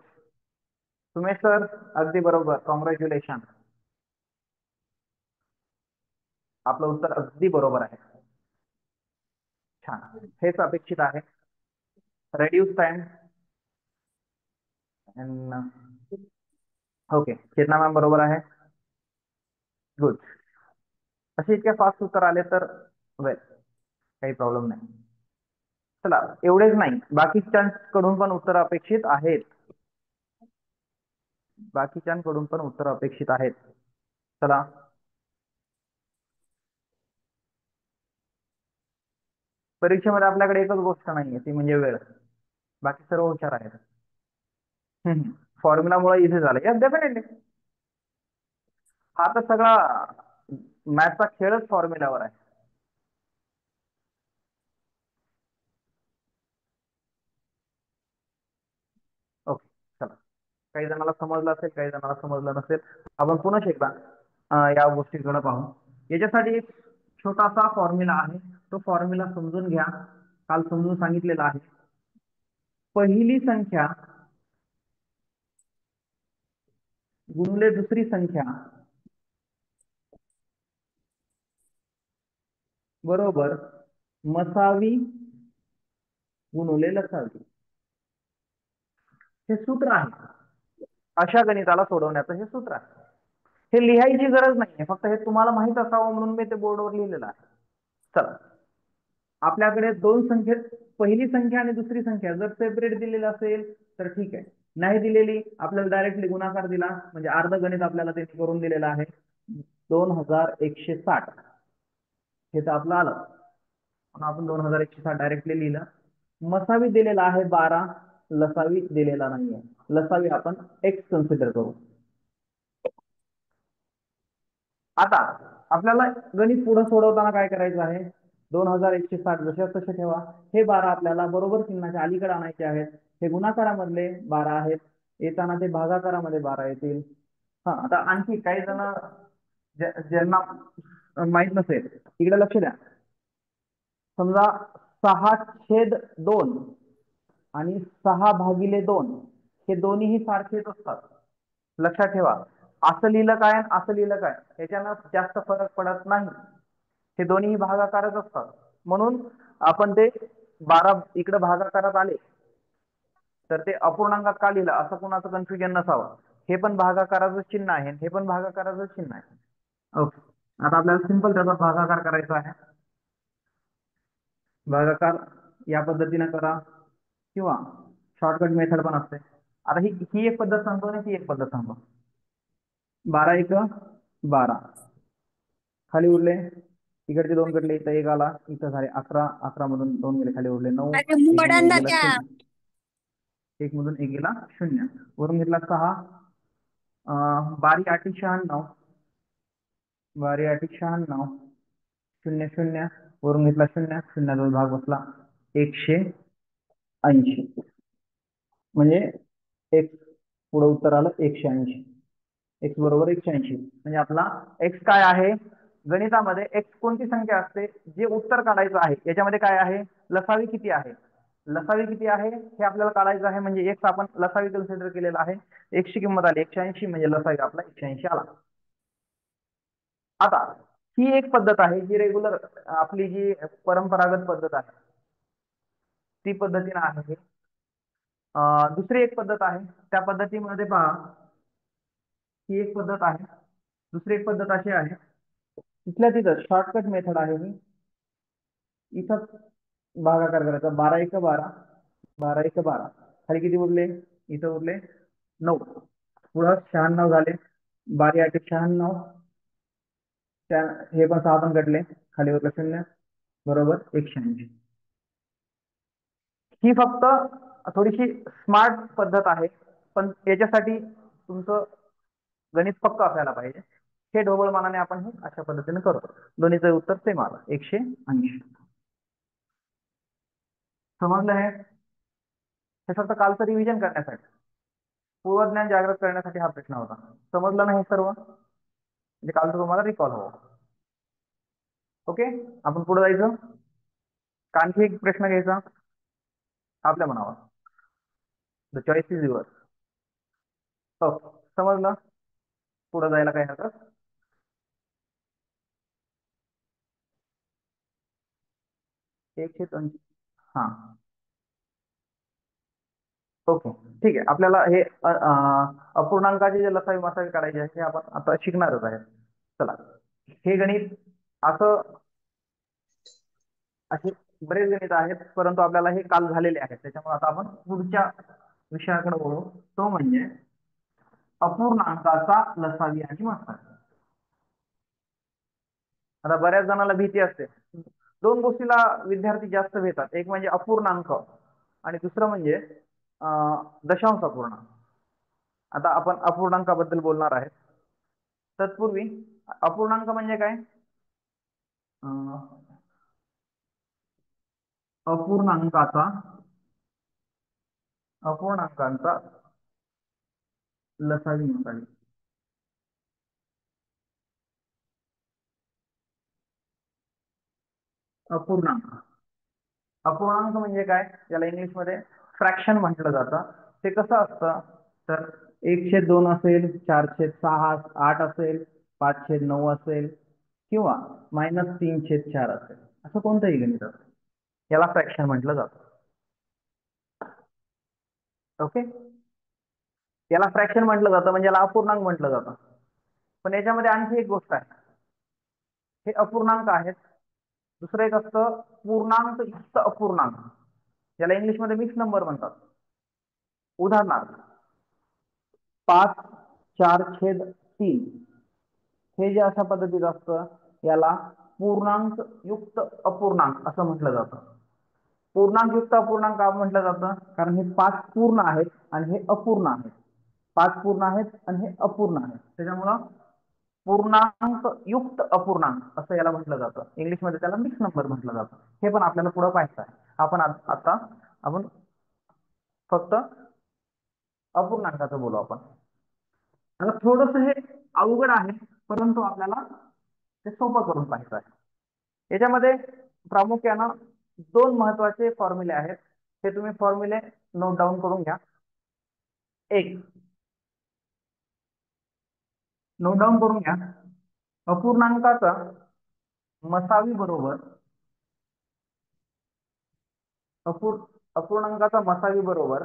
सुमेश सर अगदी बरोबर, कॉंग्रॅच्युलेशन, आपलं उत्तर अगदी बरोबर आहे. छान, हेच अपेक्षित आहे. Reduce time. ओके, चेतना मॅम बरोबर आहे. गुड, असे इतके फास्ट उत्तर आले तर वेल काही प्रॉब्लेम नाही. चला, एवढेच नाही, बाकीच्यांकडून पण उत्तर अपेक्षित आहेत. चला, परीक्षेमध्ये आपल्याकडे एकच गोष्ट नाहीये, ती म्हणजे वेळ. बाकी सर्व हुशार आहेत. फॉर्म्युलामुळे इझी झालं. Yes, definitely. हा तर सगळा मॅथचा खेळच फॉर्म्युलावर आहे. ओके, चला, काही जणांना समजलं असेल, काही जणांना समजलं नसेल. आपण पुन्हा एकदा या गोष्टीकडे पाहू. याच्यासाठी एक छोटासा फॉर्म्युला आहे, तो फॉर्म्युला समजून घ्या. काल समजून सांगितलेला आहे. पहिली संख्या गुणिले दुसरी संख्या बरोबर मसावी गुणिले लसावी, हे सूत्र आहे. अशा गणिताला सोडवण्याचं हे सूत्र आहे. हे लिहायची गरज नाहीये, फक्त हे तुम्हाला माहित असावं म्हणून मी ते बोर्डवर लिहिलेलं आहे. चला, आपल्याकडे दोन संख्येत पहिली संख्या आणि दुसरी संख्या जर सेपरेट दिलेली असेल तर ठीक आहे, नाही दिलेली आपल्याला डायरेक्टली गुणाकार दिला म्हणजे अर्ध गणित आपल्याला ते करून दिलेलं आहे. 2160 हे तर आपलं आलं, आपण 2160 डायरेक्टली लिहिलं. मसावी दिलेला आहे 12, लसावी दिलेला नाहीये. लसावी आपण एक्स कन्सिडर करू. आता आपल्याला गणित पुढे सोडवताना काय करायचं आहे, 2160 जसे तसे ठेवा. हे 12 आपल्याला बरोबर चिन्हाच्या अलीकडे आणायचे आहेत. हे गुणाकारामधले 12 आहेत, येताना ते भागाकारामध्ये 12 येतील. हा, आता आणखी काही जण ज्यांना माहित नसेल इकडे लक्ष द्या. समजा 6/2 आणि 6/2 हे दोन्हीही सारखेच असतात. लक्षात ठेवा, असं लिहिलं काय आणि असं लिहिलं काय याच्यानं जास्त फरक पडत नाही. हे दोन्ही भागाकारच असतात, म्हणून आपण ते 12 इकडे भागाकारात आले तर ते अपूर्णांकात का लिहिलं असं कोणाचं कन्फ्युजन नसावं. हे पण भागाकाराचं चिन्ह आहे, हे पण भागाकाराचं चिन्ह आहे. ओके, आता आपल्याला सिंपल त्याचा भागाकार करायचा आहे. भागाकार या पद्धतीने करा किंवा शॉर्टकट मेथड पण असते. आता ही एक पद्धत सांगतो आणि ती एक पद्धत सांगतो. 12 1 12 खाली उरले, इकडचे 2 कटले, इथं 1 आला, इथं झाले 11, 11 मधून 2 गेले खाली उरले 9, 1 मधून 1 गेला 0, वरून घेतला 6, 12 8 96, 12 8 96, 0 0 वरून घेतला 0, 0 भाग बसला 180, म्हणजे एक्स पुढे उत्तर आलं 180. एक्स बरोबर 180, म्हणजे आपला एक्स काय आहे गणितामध्ये एक्स कोणती संख्या असते, जे उत्तर काढायचं आहे याच्यामध्ये काय आहे, लसावी किती आहे, लसावी किती आहे हे आपल्याला काढायचं आहे. म्हणजे एक्स आपण लसावी कन्सिडर केलेला आहे. एक्सची किंमत आली 180, म्हणजे लसावी आपला 180 आला. आता ही एक पद्धत आहे जी रेग्युलर आपली जी परंपरागत पद्धत आहे ती पद्धतीने आहे. दुसरी एक पद्धत आहे, त्या पद्धतीमध्ये पहा, ही एक पद्धत आहे. दुसरी एक पद्धत अशी आहे, तिथल्या तिथं शॉर्टकट मेथड आहे ही. इथं भागाकार करायचा, 12 एक 12, 12 एक 12, खाली किती उरले, इथं उरले 9, पुढं 96 झाले, 12 8 96, हे पण 6 पण कटले, खाली उरलं 0, बरोबर 180. ही फक्त थोडीशी स्मार्ट पद्धत आहे, पण याच्यासाठी तुमचं गणित पक्का असायला पाहिजे. हे ढोबळमानाने आपण हे अशा पद्धतीने करतो. दोन्हीचं उत्तर सेम आलं, 180. समजलं हे फक्त कालचं रिव्हिजन करण्यासाठी, पूर्वज्ञान जागृत करण्यासाठी हा प्रश्न होता. समजलं नाही सर्व, म्हणजे कालचं तुम्हाला रिकॉल हवं. ओके, आपण पुढे जायचं. आणखी एक प्रश्न घ्यायचा आपल्या मनावर. The choice is your. Okay, समजलं, पुढे जायला काय हरकत. एकशे 80. हा, ओके, ठीक आहे. आपल्याला हे अपूर्णांकाचे जे लसावी मसावी काढायचे आहे हे आपण आता शिकणारच आहे. चला, हे गणित असं असे बरेच गणित आहेत, परंतु आपल्याला हे काल झालेले आहेत. त्याच्यामुळे आता आपण पुढच्या विषयाकडे वळू, तो म्हणजे अपूर्णांकाचा लसावी आणि मसावी. आता बऱ्याच जणांना भीती असते, दोन गोष्टीला विद्यार्थी जास्त भेटतात, एक म्हणजे अपूर्णांक आणि दुसरं म्हणजे दशांश अपूर्णांक. आता आपण अपूर्णांकाबद्दल बोलणार आहे. तत्पूर्वी अपूर्णांक म्हणजे काय, अपूर्णांकाचा अपूर्णांकांचा लसावी मसावी. अपूर्णांक, अपूर्णांक म्हणजे काय, त्याला इंग्लिशमध्ये फ्रॅक्शन म्हटलं जातं. ते कसं असतं, तर 1/2 असेल, 4/6, 8 असेल, 5/9 असेल, किंवा -3/4 असेल, असं कोणतंही गणित असेल, याला फ्रॅक्शन म्हटलं जातं. ओके, याला फ्रॅक्शन म्हटलं जातं, म्हणजे याला अपूर्णांक म्हटलं जातं. पण याच्यामध्ये आणखी एक गोष्ट आहे, हे अपूर्णांक आहेत. दुसरं एक असतं पूर्णांक युक्त अपूर्णांक, याला इंग्लिशमध्ये मिक्स नंबर म्हणतात. उदाहरणार्थ 5/4/3 हे जे अशा पद्धतीचं असतं याला पूर्णांक युक्त अपूर्णांक असं म्हटलं जातं. पूर्णांक युक्त अपूर्णांक का म्हटलं जातं, कारण हे 5 पूर्ण आहेत आणि हे अपूर्ण आहेत. 5 पूर्ण आहेत आणि हे अपूर्ण आहेत, त्याच्यामुळं पूर्णांक युक्त अपूर्णांक असं याला म्हटलं जातं. इंग्लिशमध्ये त्याला मिक्स नंबर म्हटलं जातं. हे पण आपल्याला पुढे पाहायचं आहे. आता आपण फक्त अपूर्णांकाचं बोलू. आपण आता थोडस हे अवघड आहे, परंतु आपल्याला ते सोपं करून पाहायचं आहे. याच्यामध्ये प्रामुख्यानं 2 महत्वाचे फॉर्म्युले आहेत. हे तुम्ही फॉर्म्युले नोट डाऊन करून घ्या. एक नोट डाऊन करून घ्या, अपूर्णांकाचा मसावी बरोबर अपूर्णांकाचा मसावी बरोबर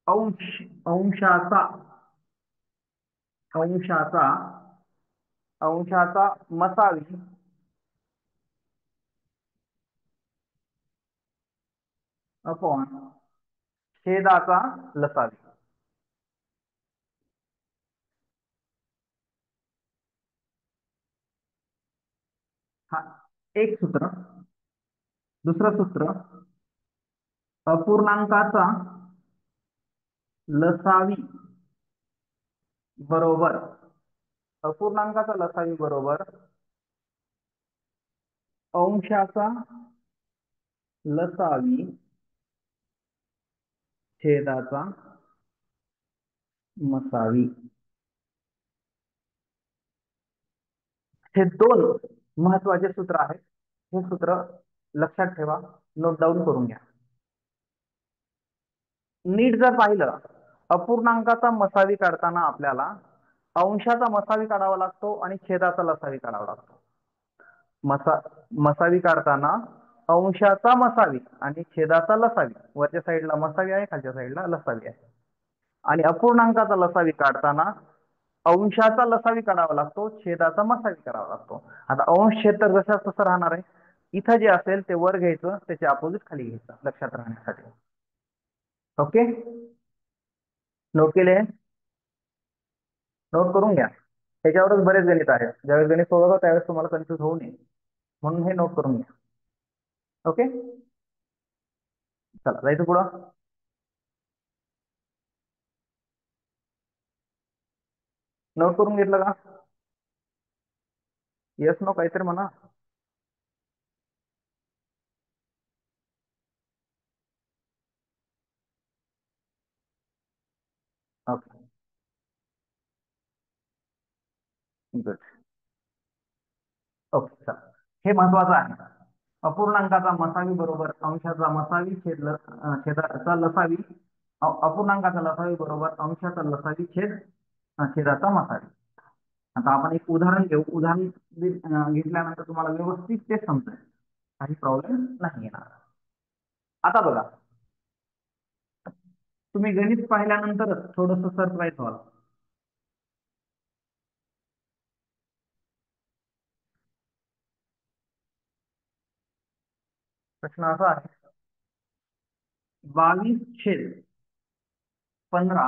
अंशाचा मसावी अपॉन छेदाचा लसावी. हा एक सूत्र. दुसरं सूत्र, अपूर्णांकाचा लसावी बरोबर अंशाचा लसावी छेदाचा मसावी. हे दोन महत्वाचे सूत्र आहेत. हे सूत्र लक्षात ठेवा, नोट डाऊन करून घ्या. नीट जर पाहिलं, अपूर्णांकाचा मसावी काढताना आपल्याला अंशाचा मसावी काढावा लागतो आणि छेदाचा लसावी काढावा लागतो. मसावी काढताना अंशाचा मसावी आणि छेदाचा लसावी, वरच्या साईडला मसावी आहे, खालच्या साईडला लसावी आहे. आणि अपूर्णांकाचा लसावी काढताना अंशाचा लसावी काढावा लागतो, छेदाचा मसावी करावा लागतो. आता अंश छेद तर जशाच तसं राहणार आहे. इथं जे असेल ते वर घ्यायचं, त्याचे अपोजिट खाली घ्यायचं, लक्षात राहण्यासाठी. ओके, नोट केले? नोट करून घ्या. त्याच्यावरच बरेच गणित आहेत. ज्यावेळेस गणित सोडवतो त्यावेळेस तुम्हाला कन्फ्युज होऊ नये म्हणून हे नोट करून घ्या. ओके, चला जायचं पुढं. नोट करून घेतलं का? येस नो काहीतरी म्हणा. Okay, good. ओके, चला, हे महत्वाचं आहे. अपूर्णांकाचा मसावी बरोबर अंशाचा मसावी छेदाचा लसावी, अपूर्णांकाचा लसावी बरोबर अंशाचा लसावी छेदाचा मसावी. आता आपण एक उदाहरण घेऊ. उदाहरण घेतल्यानंतर तुम्हाला व्यवस्थित ते समजेल, काही प्रॉब्लेम नाही येणार. आता बघा, तुम्ही गणित पाहिल्यानंतरच थोडस सरप्राईज व्हाल. प्रश्न असा आहे, 22/15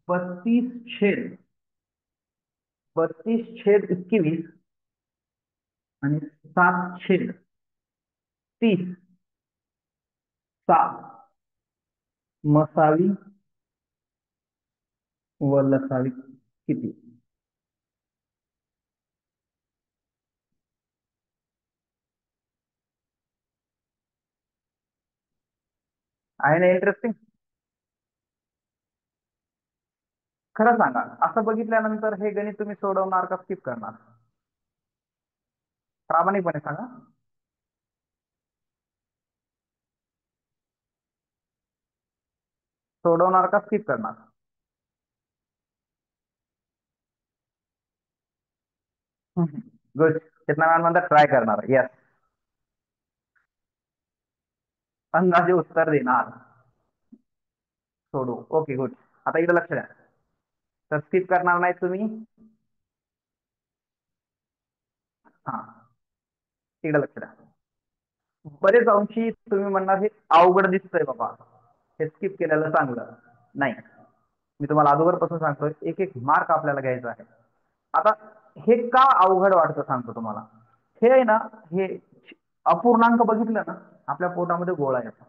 32/21 आणि 7/30 चा मसावी व लसावी किती? आहे ना इंटरेस्टिंग? खरं सांगा, असं बघितल्यानंतर हे गणित तुम्ही सोडवणार का स्किप करणार? प्रामाणिकपणे सांगा. सोडवणार का स्किप करणार? गुड. कितना वेळ म्हणतात ट्राय करणार? यस, अंदाजे उत्तर देणार. सोडू. Okay, good. आता इकडे लक्ष द्या. तर स्किप करणार नाही तुम्ही. हा, इकडे लक्ष द्या. बरेच अंशी तुम्ही म्हणणार हे अवघड दिसतंय बाबा, हे स्किप केलेलं चांगलं. नाही, मी तुम्हाला अगोदरपासून सांगतोय, एक एक मार्क आपल्याला घ्यायचा आहे. आता हे का अवघड वाटतं सांगतो तुम्हाला. हे आहे ना, हे अपूर्णांक बघितलं ना, आपल्या पोटामध्ये गोळा येतो.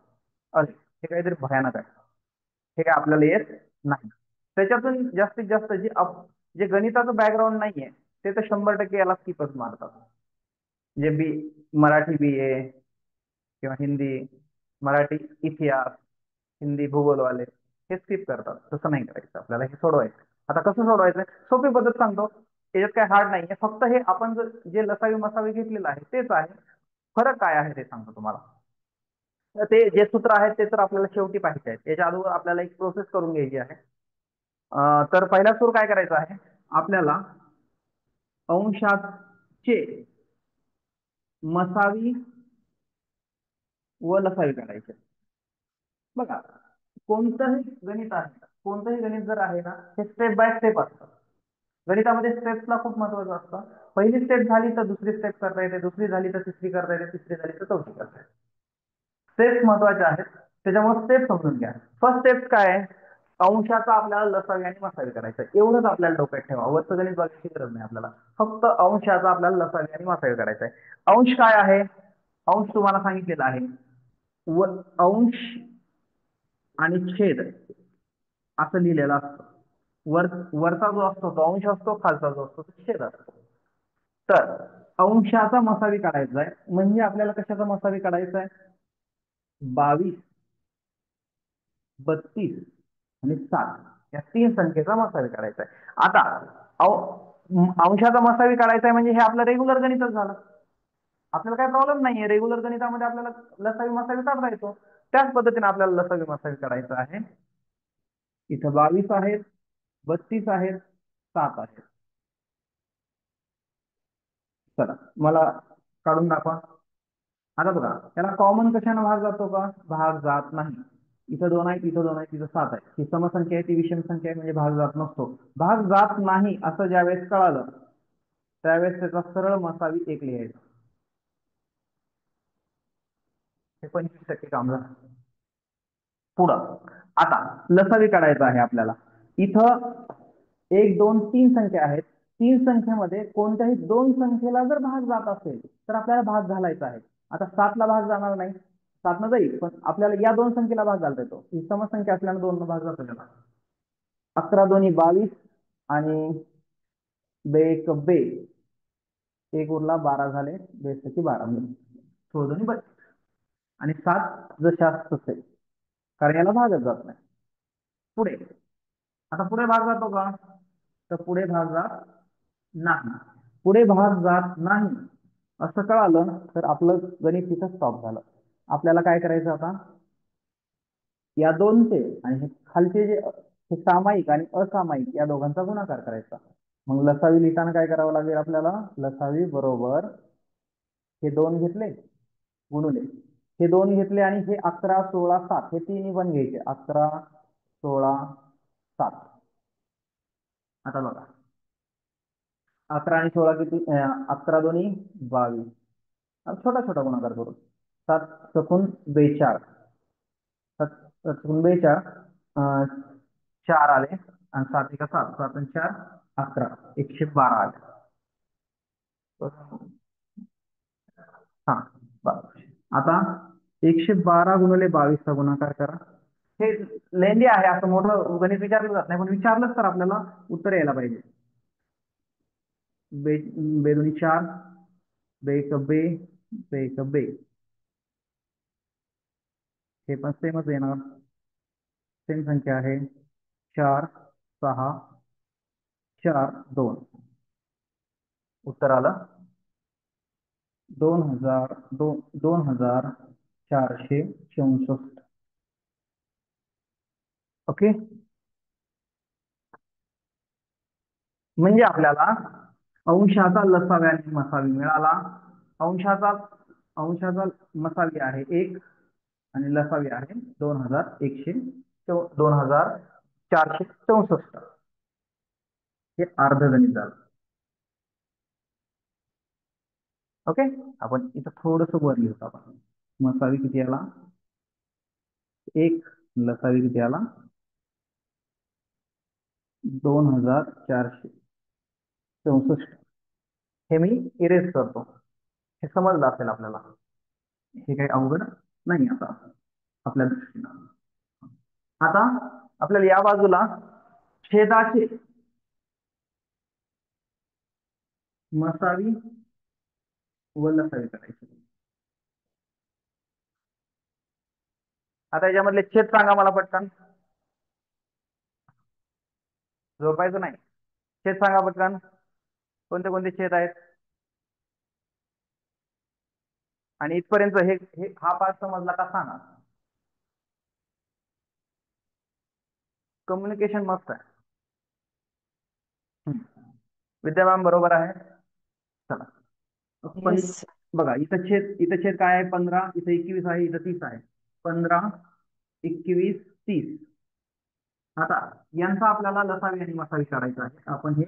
अरे, हे काहीतरी भयानक आहे. हे काय आपल्याला येत नाही. त्याच्यातून जास्तीत जास्त जे गणिताचं बॅकग्राऊंड नाहीये ते तर 100% याला स्किपच मारतात. जे मराठी BA किंवा हिंदी, मराठी इतिहास, हिंदी भूगोलवाले हे स्किप करतात. तसं नाही करायचं, आपल्याला हे सोडवायचं. आता कसं सोडवायचं? सोपी पद्धत सांगतो. त्याच्यात काय हार्ड नाहीये. फक्त हे आपण जे लसावी मसावी घेतलेलं आहे तेच आहे. फरक काय आहे ते सांगतो तुम्हाला. तर ते जे सूत्र आहेत ते तर आपल्याला शेवटी पाहिजे आहेत. याच्या अगोदर आपल्याला एक प्रोसेस करून घ्यायची आहे. तर पहिला सूर काय करायचा आहे आपल्याला, अंशाचे मसावी व लसावी काढायचे. बघा, कोणतंही गणित आहे, कोणतंही गणित जर आहे ना, हे स्टेप बाय स्टेप असतं. गणितामध्ये स्टेप्सला खूप महत्वाचं असतं. पहिली स्टेप झाली तर दुसरी स्टेप करता येते, दुसरी झाली तर तिसरी करता येते, तिसरी झाली तर चौथी करता येते. स्टेप्स महत्वाच्या आहेत, त्याच्यामुळे स्टेप समजून घ्या. फर्स्ट स्टेप काय आहे? अंशाचा आपल्याला लसावी आणि मसावी करायचं, एवढंच आपल्याला डोक्यात ठेवा. वरचं गणित बघायची गरज नाही आपल्याला. फक्त अंशाचा आपल्याला लसावी आणि मसावी करायचा आहे. अंश काय आहे? अंश तुम्हाला सांगितलेला आहे. अंश आणि छेद असं लिहिलेलं असतं. वरचा जो असतो तो अंश असतो, खालचा जो असतो तो छेद असतो. तर अंशाचा मसावी काढायचा आहे, म्हणजे आपल्याला कशाचा मसावी काढायचा आहे? 22, 32 आणि 7 या तीन संख्येचा मसावी काढायचा आहे. आता अंशाचा मसावी काढायचा आहे म्हणजे हे आपलं रेग्युलर गणितच झालं. आपल्याला काही प्रॉब्लेम नाहीये, रेग्युलर गणितामध्ये आपल्याला लसावी मसावी काढता येतो. त्याच पद्धतीने आपल्याला लसावी मसावी काढायचं आहे. इथं 22 आहेत, 32 आहेत, 7 आहेत. चला मला काढून दाखवा. आता बघा त्याला कॉमन कशाने भाग जातो का? भाग जात नाही. इथं 2 आहेत, इथं 2 आहेत, इथं 7 आहे. ही समसंख्या आहे, ती विषम संख्या आहे, म्हणजे भाग जात नसतो. भाग जात नाही असं ज्यावेळेस कळालं त्यावेळेस त्याचा सरळ मसावी 1 लिहायचा. हे 25% काम झालं. पुढं आता लसावी काढायचा आहे आपल्याला. इथं 1 2 3 संख्या आहेत. 3 संख्येमध्ये कोणत्याही 2 संख्येला जर भाग जात असेल तर आपल्याला भाग घालायचा आहे. आता 7 ला भाग जाणार नाही, 7 न जाईल, पण आपल्याला या 2 संख्येला भाग घालता येतो. ही समसंख्या असल्याने 2 भाग जातो त्याला. 11 दोन्ही 22 आणि बेक बे 1 उरला 12 झाले, बेस की 12 मिळून 16 दोन्ही 32 आणि 7 जशास तसे, कारण याला भागच जात नाही. पुढे आता पुढे भाग जातो का? तर पुढे भाग जात नाही. पुढे भाग जात नाही असं कळालं तर आपलं गणित तिथं स्टॉप झालं. आपल्याला काय करायचं आता? या दोनचे आणि हे खालचे जे हे सामायिक आणि असामायिक या दोघांचा गुणाकार करायचा. मग लसावी लिहिताना काय करावं लागेल आपल्याला? लसावी बरोबर हे 2 घेतले गुणुले हे 2 घेतले आणि हे 11 16 7 हे तिन्ही पण घ्यायचे. 11 16 7. आता बघा 11 आणि 16 किती? 11 दोन्ही 22. छोटा छोटा गुणाकार करू. 7 सकून 42. 7 सकून 42 4 आले आणि 7 एका 7 7 आणि 4 11 112 आले. हा बरं. आता 112 गुणिले 22 चा गुणाकार करा. हे लेंदी आहे, असं मोठं गणित विचारलं जात नाही, पण विचारलंच तर आपल्याला उत्तर यायला पाहिजे. बे बे दोन्ही 4 बेक बे बेक बे हे पण सेमच येणार. सेम संख्या आहे 4 6 4 2. उत्तर आलं 2464. ओके, म्हणजे आपल्याला अंशाचा लसावी आणि मसावी मिळाला. अंशाचा अंशाचा मसावी आहे 1 आणि लसावी आहे 2464. हे अर्धगणित झालं. ओके, आपण इथं थोडस वर लिहतो. आपण मसावी किती आला? 1. लसावी किती आला? 2464. हे मी इरेज करतो. हे समजलं असेल आपल्याला. हे काही अवघड नाही आता आपल्या दृष्टीनं. आता आपल्याला या बाजूला छेदाचे मसावी व लसावी करायची. आता याच्यामधले छेद सांगा मला पटकन. झोपायचं नाही, छेद सांगा पटकन. कोणते कोणते छेद आहेत? आणि इथपर्यंत हा पाठ समजला का सांगा. कम्युनिकेशन मस्त आहे. विद्यामान बरोबर आहे. चला पण Yes. बघा इथं छेद काय आहे? 15. इथं 21 आहे, इथं 30 आहे. 15 21 30. आता यांचा आपल्याला लसावी आणि मसावी काढायचा आहे. आपण हे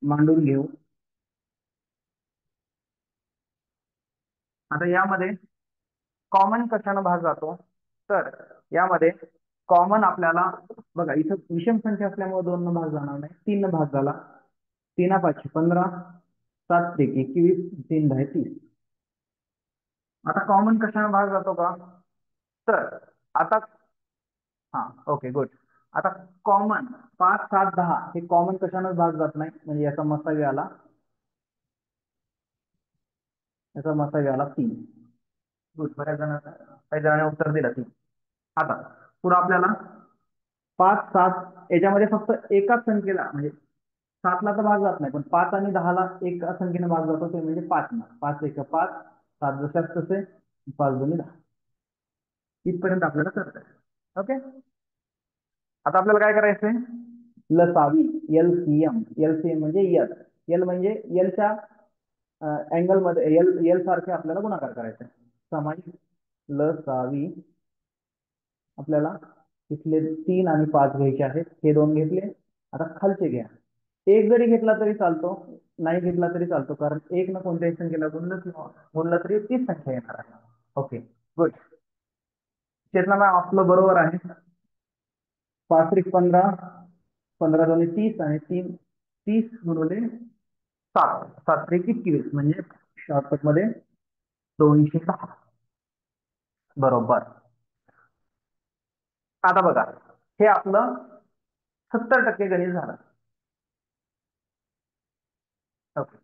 मांडून घेऊ. आता यामध्ये कॉमन कशानं भाग जातो? तर यामध्ये कॉमन आपल्याला बघा इथं विषम संख्या असल्यामुळे 2 न भाग जाणार नाही, 3 न भाग झाला. 3 5 15 7 3 21 3 10 30. आता कॉमन कशानं भाग जातो का? तर आता हा ओके गुड. आता कॉमन 5 7 10 हे कॉमन कशानं भाग जात नाही, म्हणजे याचा मसावी आला 3. गुड, बऱ्याच जणांना काही जणांनी उत्तर दिलं 3. आता पुढे आपल्याला 5 7 याच्यामध्ये फक्त एकाच संख्येला म्हणजे 7ला तर भाग जात नाही, पण 5 आणि 10ला एक संख्येने भाग जातो, ते म्हणजे 5 ना. 5 एक 5, 7 जशाच तसे, 5 दोन्ही 10. इथपर्यंत आपल्याला करता येईल. ओके, आता आपल्याला काय करायचंय? लसावी, LCM. LCM म्हणजे यल. यल म्हणजे यलच्या अँगल मध्ये यल सारखे आपल्याला गुणाकार करायचे. सामायिक लसावी आपल्याला इथले 3 आणि 5 घ्यायचे आहेत. हे 2 घेतले. आता खालचे घ्या. एक जरी घेतला तरी चालतो, नाही घेतला तरी चालतो, कारण एक ना कोणत्याही संख्येला गुणलं किंवा गुणलं तरी तीच संख्या येणार आहे. Okay, good. चेतना आपलं बरोबर आहे. 5 त्रिक 15, 15 दोन्ही 30 आणि 30 गुणिले 7, 7 त्रिक 21 म्हणजे शॉर्टकट मध्ये 210 बरोबर. आता बघा, हे आपलं 70% गणित झालं. ओके,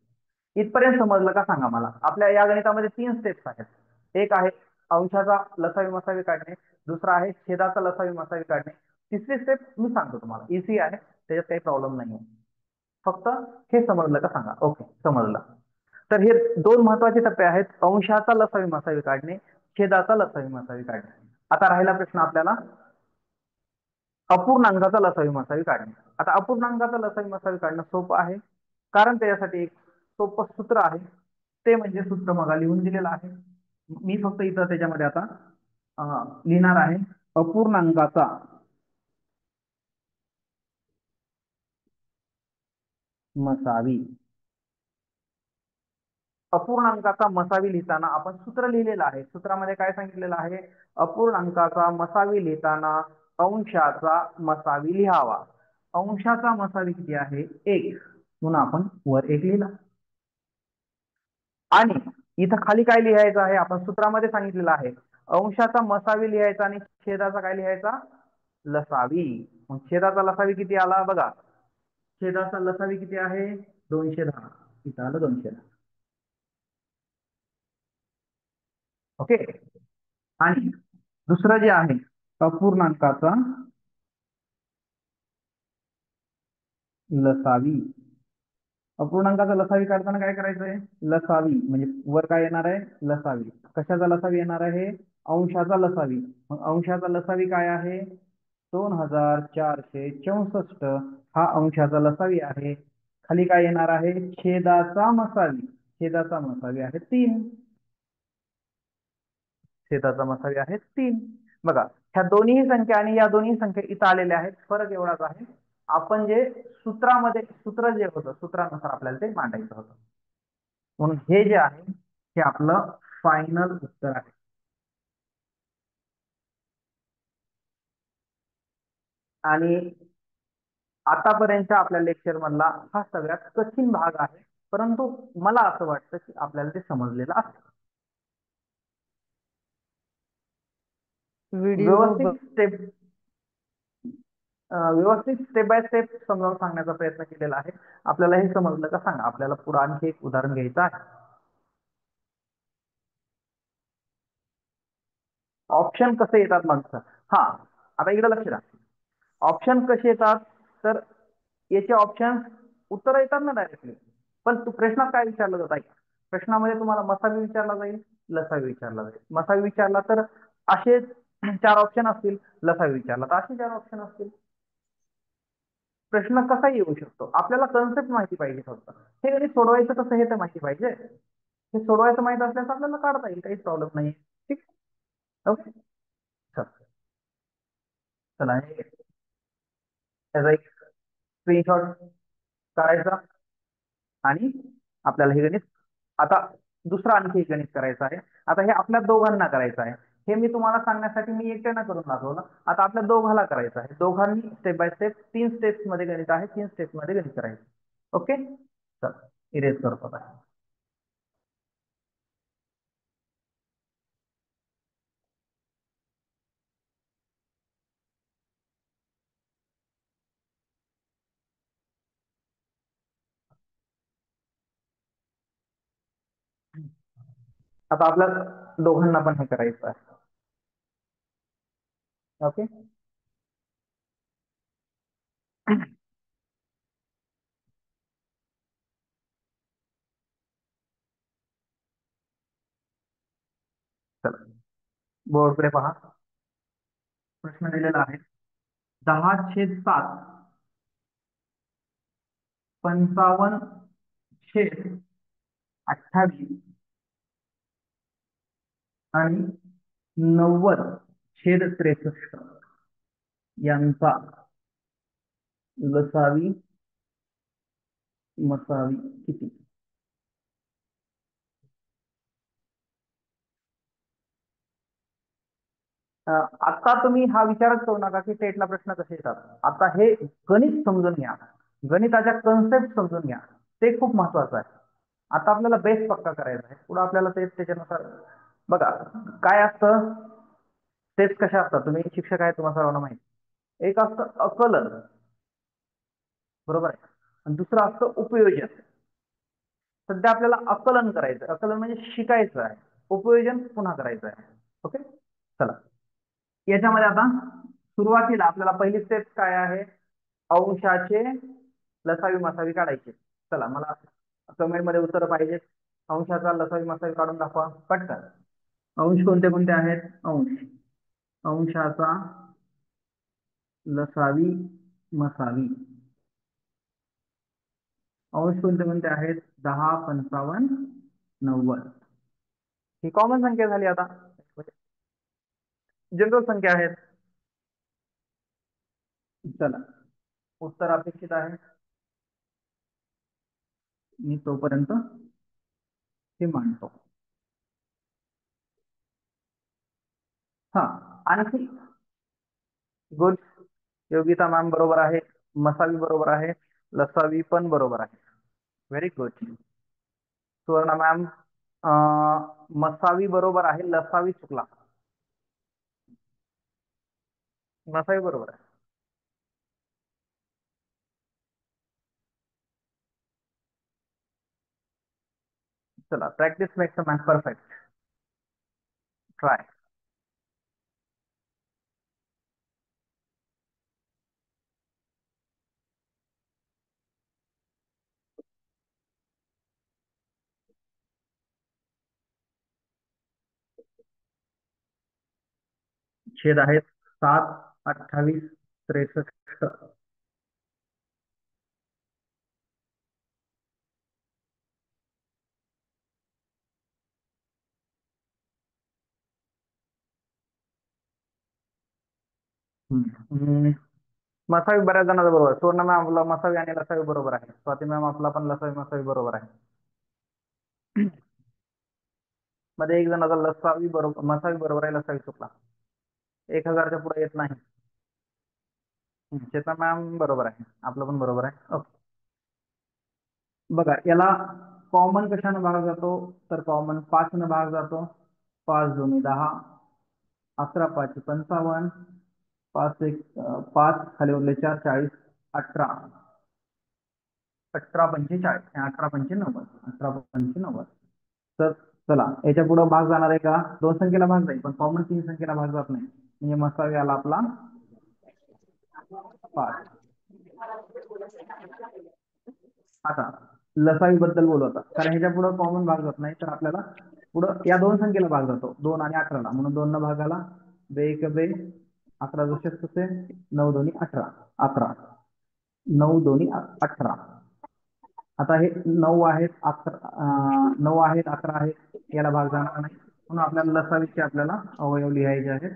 इथपर्यंत समजलं का सांगा मला? आपल्या या गणितामध्ये 3 स्टेप्स आहेत. एक आहे अंशाचा लसावी मसावी काढणे, दुसरा आहे छेदाचा लसावी मसावी काढणे, तिसरी स्टेप मी सांगतो तुम्हाला, इझी आहे, त्याच्यात काही प्रॉब्लेम नाही. फक्त हे समजलं का सांगा? ओके, समजलं. तर हे 2 महत्वाचे टप्पे आहेत, अंशाचा लसावी मसावी काढणे, छेदाचा लसावी मसावी काढणे. आता राहिला प्रश्न आपल्याला अपूर्णांकाचा लसावी मसावी काढणे. आता अपूर्णांकाचा लसावी मसावी काढणं सोपं आहे, कारण त्याच्यासाठी एक सोपं सूत्र आहे. ते म्हणजे सूत्र मला लिहून दिलेलं आहे. मी फक्त इथं त्याच्यामध्ये आता लिहिणार आहे. अपूर्णांकाचा मसावी. अपूर्णांकाचा मसावी लिहिताना आपण सूत्र लिहिलेलं आहे. सूत्रामध्ये काय सांगितलेलं आहे? अपूर्णांकाचा मसावी लिहिताना अंशाचा मसावी लिहावा. अंशाचा मसावी किती आहे? 1, म्हणून आपण वर 1 लिहिला. आणि इथं खाली काय लिहायचं आहे? आपण सूत्रामध्ये सांगितलेलं आहे, अंशाचा मसावी लिहायचा आणि छेदाचा काय लिहायचा? लसावी. मग छेदाचा लसावी किती आला बघा? छेदाचा लसावी किती आहे? 210. इथं आलं 210. ओके, आणि दुसरं जे आहे अपूर्णांकाचा लसावी. अपूर्णांकाचा लसावी काढताना काय करायचंय? लसावी म्हणजे वर काय येणार आहे? लसावी. कशाचा लसावी येणार आहे? अंशाचा लसावी. मग अंशाचा लसावी काय आहे? 2464. हा अंशाचा लसावी आहे. खाली काय येणार आहे? छेदाचा मसावी. छेदाचा मसावी आहे 3. छेदाचा मसावी आहे 3. बघा, ह्या दोन्ही संख्या आणि या दोन्ही संख्या इथं आलेल्या आहेत. फरक एवढाच आहे, आपण जे सूत्रामध्ये सूत्र जे होतं, सूत्रानुसार आपल्याला ते मांडायचं होतं. म्हणून हे जे आहे हे आपलं फायनल उत्तर आहे. आणि आतापर्यंत आपल्या लेक्चर मधला हा सगळ्यात कठीण भाग आहे, परंतु मला असं वाटतं की आपल्याला ते समजलेलं असेल. व्हिडिओ व्यवस्थित स्टेप बाय स्टेप समजावून सांगण्याचा प्रयत्न केलेला आहे. आपल्याला हे समजलं का सांगा? आपल्याला पुढे आणखी एक उदाहरण घ्यायचं आहे. ऑप्शन कसे येतात माणसं? हा, आता इकडे लक्ष द्या. ऑप्शन कसे येतात? तर याचे ऑप्शन उत्तर येतात ना डायरेक्टली, पण तू प्रश्नात काय विचारलं जात आहे? प्रश्नामध्ये तुम्हाला मसावी विचारला जाईल, लसावी विचारला जाईल. मसावी विचारला तर असे 4 ऑप्शन असतील, लसावी विचारला तर असे 4 ऑप्शन असतील. प्रश्न कसा येऊ शकतो? आपल्याला कन्सेप्ट माहिती पाहिजे फक्त. हे गणित सोडवायचं कसं हे तर माहिती पाहिजे. हे सोडवायचं माहित असल्यास आपल्याला काढता येईल, काहीच प्रॉब्लेम नाही. ठीक, ओके, चला त्याचा एक स्क्रीनशॉट काढायचा आणि आपल्याला हे गणित आता दुसरा आणखी एक गणित करायचं आहे. आता हे आपल्या दोघांना करायचं आहे. हे मी तुम्हाला सांगण्यासाठी मी एकट्यानं करून दाखवलं. आता आपल्या दोघांना करायचं आहे. दोघांनी स्टेप बाय स्टेप 3 स्टेप्स मध्ये गणित आहे. 3 स्टेप्स मध्ये गणित करायचं. ओके, चल इरेज करतो आता. आता आपल्या दोघांना पण हे करायचं आहे. ओके, चला बोर्डकडे पहा. प्रश्न दिलेला आहे 10/7, 55/28 आणि 90/63 यांचा लसावी मसावी किती? आता तुम्ही हा विचारच करू नका की टेटला प्रश्न कसे येतात. आता हे गणित समजून घ्या, गणिताच्या कन्सेप्ट समजून घ्या, ते खूप महत्वाचं आहे. आता आपल्याला बेस पक्का करायचा आहे, पुढे आपल्याला ते त्याच्यानुसार बघा काय असतं. स्टेप्स कशा असतात, तुम्ही शिक्षक आहे तुम्हाला सर्वांना माहिती. एक असतं आकलन, बरोबर आहे, आणि दुसरं असतं उपयोजन. सध्या आपल्याला आकलन करायचं, आकलन म्हणजे शिकायचं आहे, उपयोजन पुन्हा करायचं आहे. ओके, चला याच्यामध्ये आता सुरुवातीला आपल्याला पहिली स्टेप काय आहे, अंशाचे लसावी मसावी काढायचे. चला मला कमेंट मध्ये उत्तर पाहिजे. अंशाचा लसावी मसावी काढून दाखवा पटकन. अंश कोणते कोणते आहेत? अंशाचा लसावी मसावी अंश कोणते कोणते आहेत? 10, 55, 90. ही कॉमन संख्या झाली. आता जनरल संख्या आहेत. चला उत्तर अपेक्षित आहे, मी तोपर्यंत हे मांडतो. हा आणखी गुड, योगिता मॅम बरोबर आहे, मसावी बरोबर आहे, लसावी पण बरोबर आहे. Very good. सुवर्णा मॅम मसावी बरोबर आहे, लसावी चुकला. मसावी बरोबर आहे. चला practice makes a man perfect. Try. छेद आहेत 7, 28, 63. मसावी बऱ्याच जणांचा बरोबर आहे. सुवर्ण मॅम आपला मसावी आणि लसावी बरोबर आहे. स्वाती मॅम आपला पण लसावी मसावी बरोबर आहे. मध्ये एक जणाचा लसावी बरोबर मसावी बरोबर आहे, लसावी चुकला. 1000च्या पुढे येत नाही. चेतना मॅम बरोबर आहे, आपलं पण बरोबर आहे. ओके बघा याला कॉमन कशाने भाग जातो, तर कॉमन 5 ने भाग जातो. 5 2 10, 11 5 55, 5 1 5 खाली उरले 4 40, 18 18 45, 18 पंचे 90, 18 पंचे 90. तर चला याच्या पुढे भाग जाणार आहे का? 2 संख्येला भाग जाईल, पण कॉमन 3 संख्येला भाग जात नाही. म्हणजे मसावी आला आपला 5. आता लसावी बद्दल बोलू आता, कारण ह्याच्या पुढे कॉमन भाग जात नाही, तर आपल्याला पुढे या 2 संख्येला भाग जातो, 2 आणि 18ला, म्हणून 2 न भागाला 2 1 2, 11 दुसरे कसे 9 2 18, 11 9 2 18. आता हे 9 आहेत 9 आहेत 11 आहेत, याला भाग जाणार नाही, म्हणून आपल्याला लसावीचे आपल्याला अवयव लिहायचे आहेत.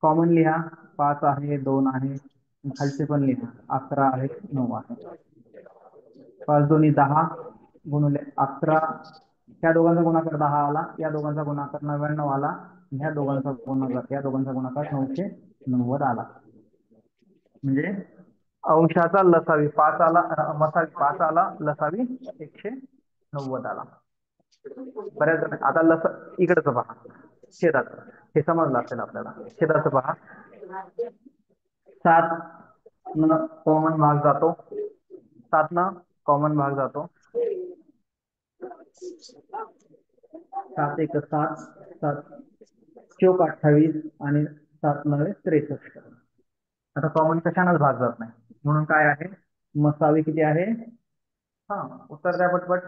कॉमन लिहा, 5 आहे 2 आहे, खालचे पण लिहा, 11 आहे 9 आहे. 5 2 10 गुणिले 11, ह्या दोघांचा गुणाकार 10 आला, या दोघांचा गुणाकार 99 आला, ह्या दोघांचा गुणाकार 990 आला. म्हणजे अंशाचा लसावी 5 आला, मसावी 5 आला, लसावी 190 आला. बऱ्याच जण आता इकडचं पहा, छेदाचं हे समजलं असेल आपल्याला. छेदाचं पहा, 7 न कॉमन भाग जातो, 7 न कॉमन भाग जातो, 7 1 7, 7 चौक 28 आणि 7 9 63. आता कॉमन कशानच भाग जात नाही, म्हणून काय आहे? मसावी किती आहे? हा उत्तर द्या पटपट.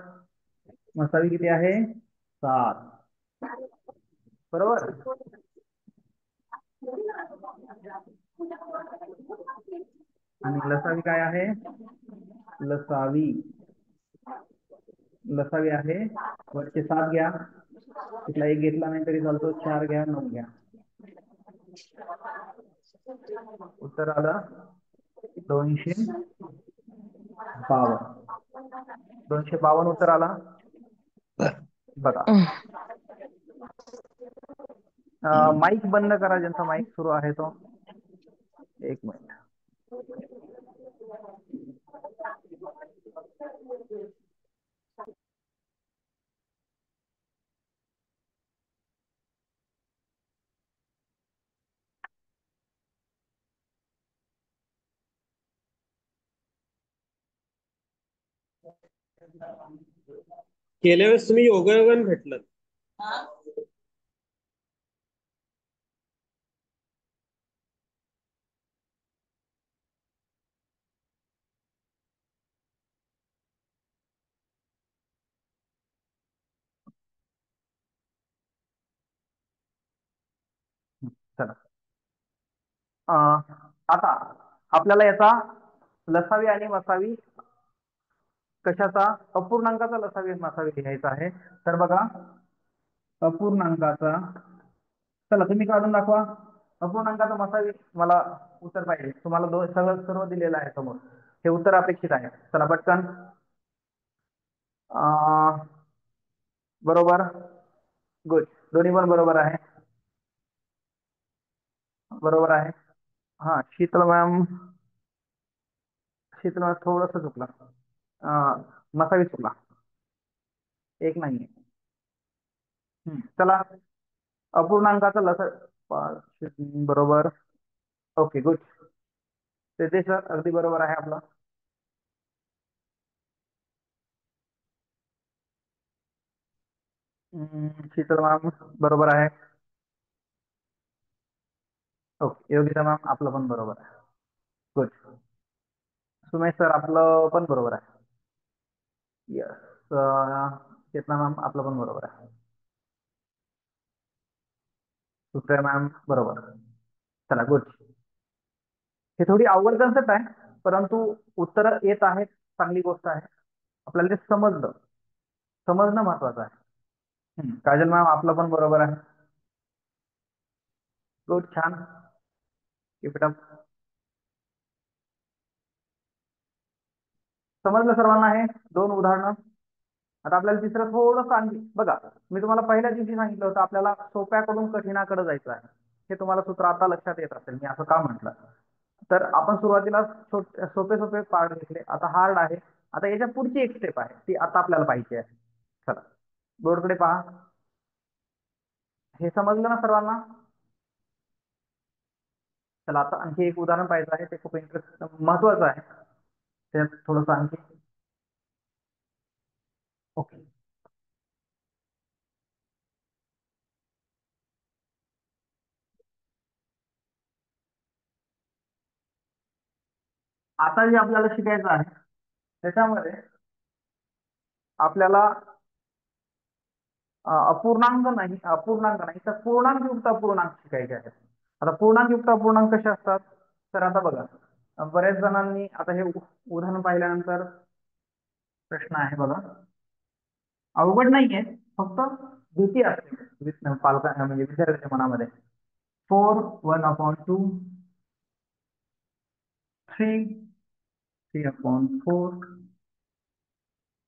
मसावी किती आहे? 7. बरोबर. आणि लसावी काय आहे? लसावी लसावी आहे वरचे 7 घ्या, तिथला एक घेतला नाही तरी चालतो, 4 घ्या, 9 घ्या. उत्तर आलं 252. 252 उत्तर आला. बघा, माईक बंद करा ज्यांचा माईक सुरू आहे तो. एक मिनिट. गेल्या वेळेस तुम्ही योगायोगाने भेटलात. चला, आता आपल्याला याचा लसावी आणि मसावी कशाचा? अपूर्णांकाचा लसावी मसावी लिहायचा आहे. तर बघा, अपूर्णांकाचा, चला तुम्ही काढून दाखवा. अपूर्णांकाचा मसावी मला उत्तर पाहिजे. तुम्हाला सगळं सर्व दिलेलं आहे समोर, हे उत्तर अपेक्षित आहे. चला पटकन. बरोबर, गुड, दोन्ही पण बरोबर आहे. बरोबर आहे. हा, शीतल मॅम थोडस चुकला. मसावी चुकला, एक नाहीये. चला, अपूर्णांकाचा बरोबर. Okay, good. ते सर अगदी बरोबर आहे आपलं. शीतल मॅम बरोबर आहे. ओके, योगिता मॅम आपलं पण बरोबर आहे. गुड. सुमेश सर आपलं पण बरोबर आहे. यस. चेतना मॅम आपलं पण बरोबर आहे. सुप्रिया मॅम बरोबर. चला, गुड. हे थोडी अवघड कन्सेप्ट आहे, परंतु उत्तर येत आहेत, चांगली गोष्ट आहे. आपल्याला ते समजणं महत्वाचं आहे. काजल मॅम आपलं पण बरोबर आहे. गुड, छान. Keep it up. समजलं सर्वांना? हे 2 उदाहरणं. आता आपल्याला तिसरं थोडंसं आणखी बघा. मी तुम्हाला पहिल्या दिवशी सांगितलं होतं आपल्याला सोप्याकडून कठीणाकडे जायचं आहे. हे तुम्हाला सूत्र आता लक्षात येत असेल मी असं का म्हटलं. तर आपण सुरुवातीला सोपे सोपे पार्ट घेतले, आता हार्ड आहे. आता याच्या पुढची एक स्टेप आहे, ती आता आपल्याला पाहिजे आहे. चला, बोर्डकडे पहा. हे समजलं ना सर्वांना? चला, आता आणखी एक उदाहरण पाहिजे आहे, ते खूप इंटरेस्ट महत्वाचं आहे. त्यात थोडस आणखी. ओके, आता जे आपल्याला शिकायचं आहे त्याच्यामध्ये आपल्याला अपूर्णांक नाही तर पूर्णांकयुक्त अपूर्णांक शिकायचे आहेत. आता पूर्णांकयुक्त अपूर्णांक कसे असतात? तर आता बघा, बऱ्याच जणांनी आता हे उदाहरण पाहिल्यानंतर प्रश्न आहे बघा, अवघड नाहीये, फक्त भीती असते पालकांना म्हणजे विद्यार्थ्यांच्या मनामध्ये. 4 1/2, 3 3/4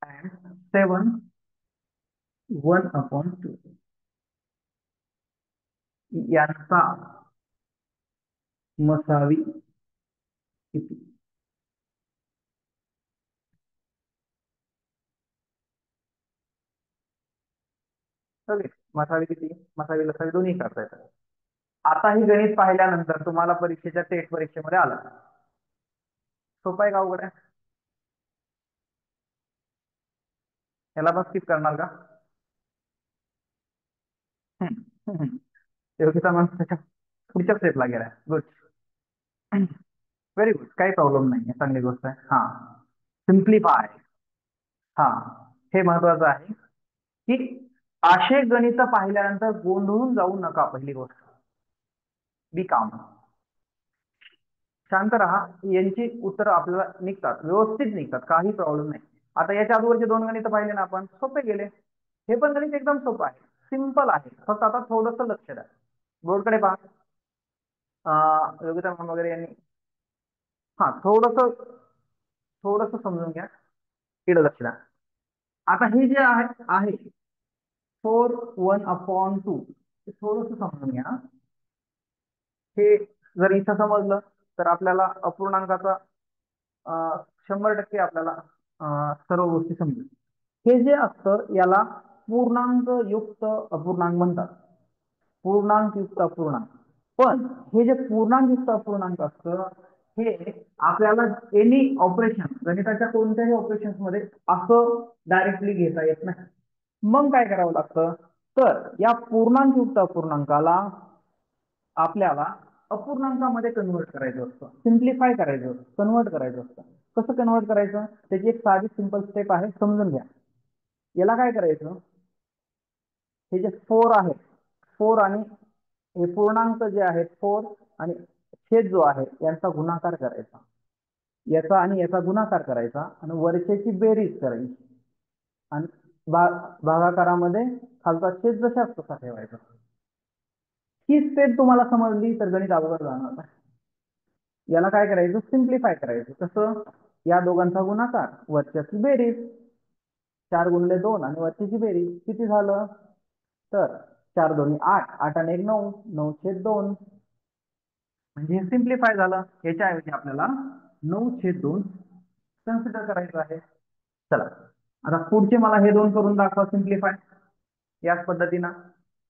and 7 1/2 यांचा मसावी किती? ओके, मसावी किती? मसावी लसावी दोन्ही करता येतात. आता ही गणित पाहिल्यानंतर तुम्हाला परीक्षेच्या टेट परीक्षेमध्ये आलं, सोपं आहे का अवघड आहे? याला पण स्किप करणार का? योगिता मॅम त्याच्या पुढच्या स्टेपला गेलाय. गुड, व्हेरी गुड, काही प्रॉब्लेम नाही, चांगली गोष्ट आहे. हा, सिम्प्लिफाय, हा हे महत्वाचं आहे. की असे गणित पाहिल्यानंतर गोंधळून जाऊ नका. पहिली गोष्ट, बी काम, शांत राहा. यांची उत्तरं आपल्याला निघतात, व्यवस्थित निघतात, काही प्रॉब्लेम नाही. आता याच्या अगोदरचे 2 गणित पाहिले ना आपण, सोपे गेले. हे पण गणित एकदम सोपं आहे, सिंपल आहे. फक्त आता थोडस लक्ष द्या. बोर्डकडे पहा. योगिता मॅम वगैरे यांनी हा थोडस थोडस समजून घ्या, इकडे लक्ष द्या. आता हे जे आहे 4(1/2) थोडस समजून घ्या. हे जर इथं समजलं तर आपल्याला अपूर्णांकाचा 100% आपल्याला सर्व गोष्टी समजेल. हे जे असतं याला पूर्णांक युक्त अपूर्णांक म्हणतात. पूर्णांक युक्त अपूर्णांक. पण हे जे पूर्णांक युक्त अपूर्णांक असतं हे आपल्याला एनी ऑपरेशन, गणिताच्या कोणत्याही ऑपरेशन्स मध्ये असं डायरेक्टली घेता येत नाही. मग काय करावं लागतं, तर या पूर्णांक युक्त अपूर्णांकाला आपल्याला अपूर्णांकामध्ये कन्वर्ट करायचं असतं, सिम्प्लिफाय करायचं असतं, कन्वर्ट करायचं असतं. कसं कन्वर्ट करायचं त्याची एक साधी सिंपल स्टेप आहे, समजून घ्या. याला काय करायचं, हे जे 4 आहे, 4 आणि हे पूर्णांक जे आहेत 4 आणि छेद जो आहे यांचा गुणाकार करायचा, याचा आणि याचा गुणाकार करायचा आणि वरच्याची बेरीज करायची आणि भागाकारामध्ये खालचा छेद जशाच तसा ठेवायचा. ही स्टेप तुम्हाला समजली तर गणित अवघड जाणार नाही. याला काय करायचं, सिम्प्लिफाय करायचं. कसं, या दोघांचा गुणाकार, वरच्याची बेरीज, 4 गुणिले 2 आणि वरच्याची बेरीज किती झालं, तर 4 दोन्ही 8, 8 आणि 1 9, 9/2 म्हणजे हे सिम्प्लिफाय झालं. याच्याऐवजी आपल्याला 9/2 कन्सिडर करायचं आहे. चला आता पुढचे मला हे 2 करून दाखवा सिम्प्लिफाय. याच पद्धतीनं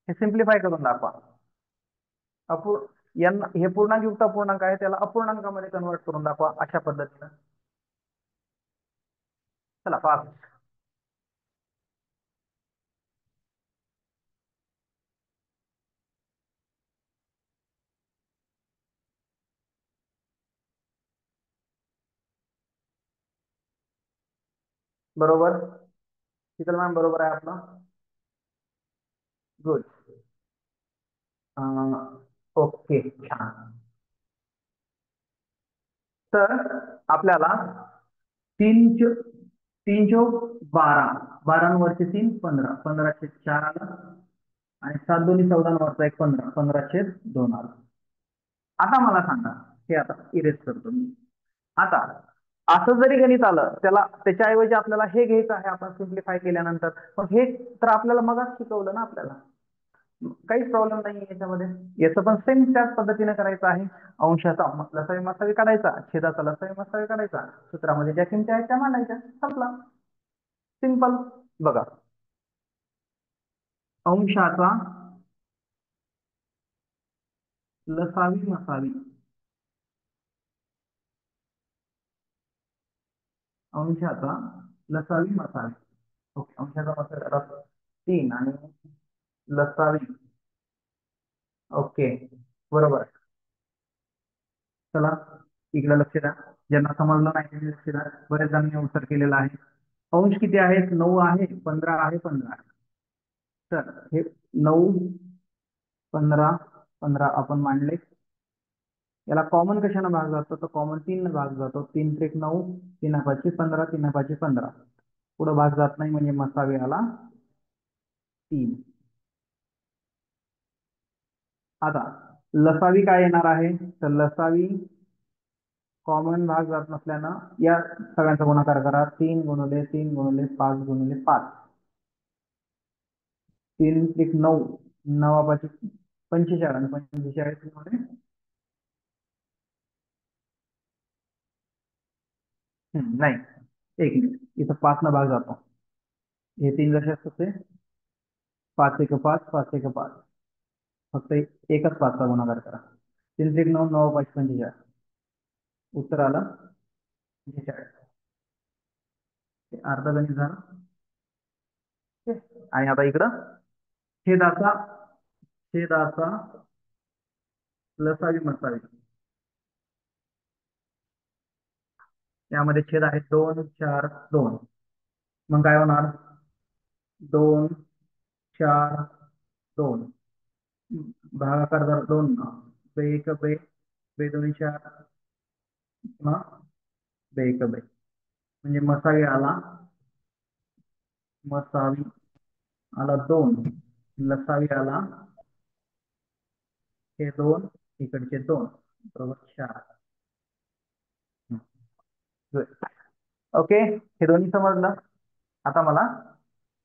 हे सिम्प्लिफाय करून दाखवा. हे पूर्णांक युक्त अपूर्णांक आहे, त्याला अपूर्णांकामध्ये कन्वर्ट करून दाखवा अशा पद्धतीनं. चला फास्ट. बरोबर, शीतल मॅम बरोबर आहे आपलं. गुड. ओके, छान. तर आपल्याला 3×12, 12वरचे 3 15, 15/4 आलं आणि 7 दोन्ही 14 वरचा 1 15, 15/2 आलं. आता मला सांगा, हे आता इरेज करतो मी. आता असं जरी गणित आलं त्याला, त्याच्याऐवजी आपल्याला हे घ्यायचं आहे आपण सिम्प्लिफाय केल्यानंतर. पण हे तर आपल्याला मगाच शिकवलं ना, आपल्याला काहीच प्रॉब्लेम नाही याच्यामध्ये. याचं पण सेम त्याच पद्धतीने करायचं आहे. अंशाचा लसावी मसावी काढायचा, छेदाचा लसावी मसावी काढायचा, सूत्रामध्ये ज्या किमती आहेत त्या मांडायच्या, संपला. सिंपल. बघा, अंशाचा लसावी मसावी, अंशाचा लसावी मसावी. ओके, अंशाचा मसावी 3 आणि लसावी. ओके, बरोबर. चला इकडे लक्ष द्या, ज्यांना समजलं नाही त्यांनी लक्ष द्या. बरेच जणांनी उत्तर केलेलं आहे. अंश किती आहेत, 9 आहे, 15 आहे, 15 आहे. तर हे 9 15 15 आपण मांडले. याला कॉमन कशाने भाग जातो, तर कॉमन 3 भाग जातो. 3 3 9, 3 5 15, 3 5 15. पुढे भाग जात नाही म्हणजे मसावी आला 3. आता लसावी काय येणार आहे, तर लसावी कॉमन भाग जात नसल्यानं या सगळ्यांचा गुणाकार करा. 3 गुणिले 3 गुणिले 5 गुणिले 5, 3 3 9, 9 5 45 आणि 45 मध्ये नाही, एक मिनिट, इथं 5 न भाग जातो. हे 3 जसे असते 5 1 5, 5 1 5, फक्त एकच 5चा गुणाकार करा. 3 3 9, 9 5 45, उत्तर आलं 45. अर्धा गणित झालं. आणि आता इकडं छेदाचा छेदाचा लसावी मसावी, यामध्ये छेद आहे 2 4 2. मग काय होणार, 2 4 2 भागाकार जर 2 बे एक बे बे दोन्ही 4 पुन्हा बे एक बे म्हणजे मसावी आला, मसावी आला 2, लसावी आला हे 2, इकडचे 2 बरोबर 4. ओके, हे दोन्ही समजलं. आता मला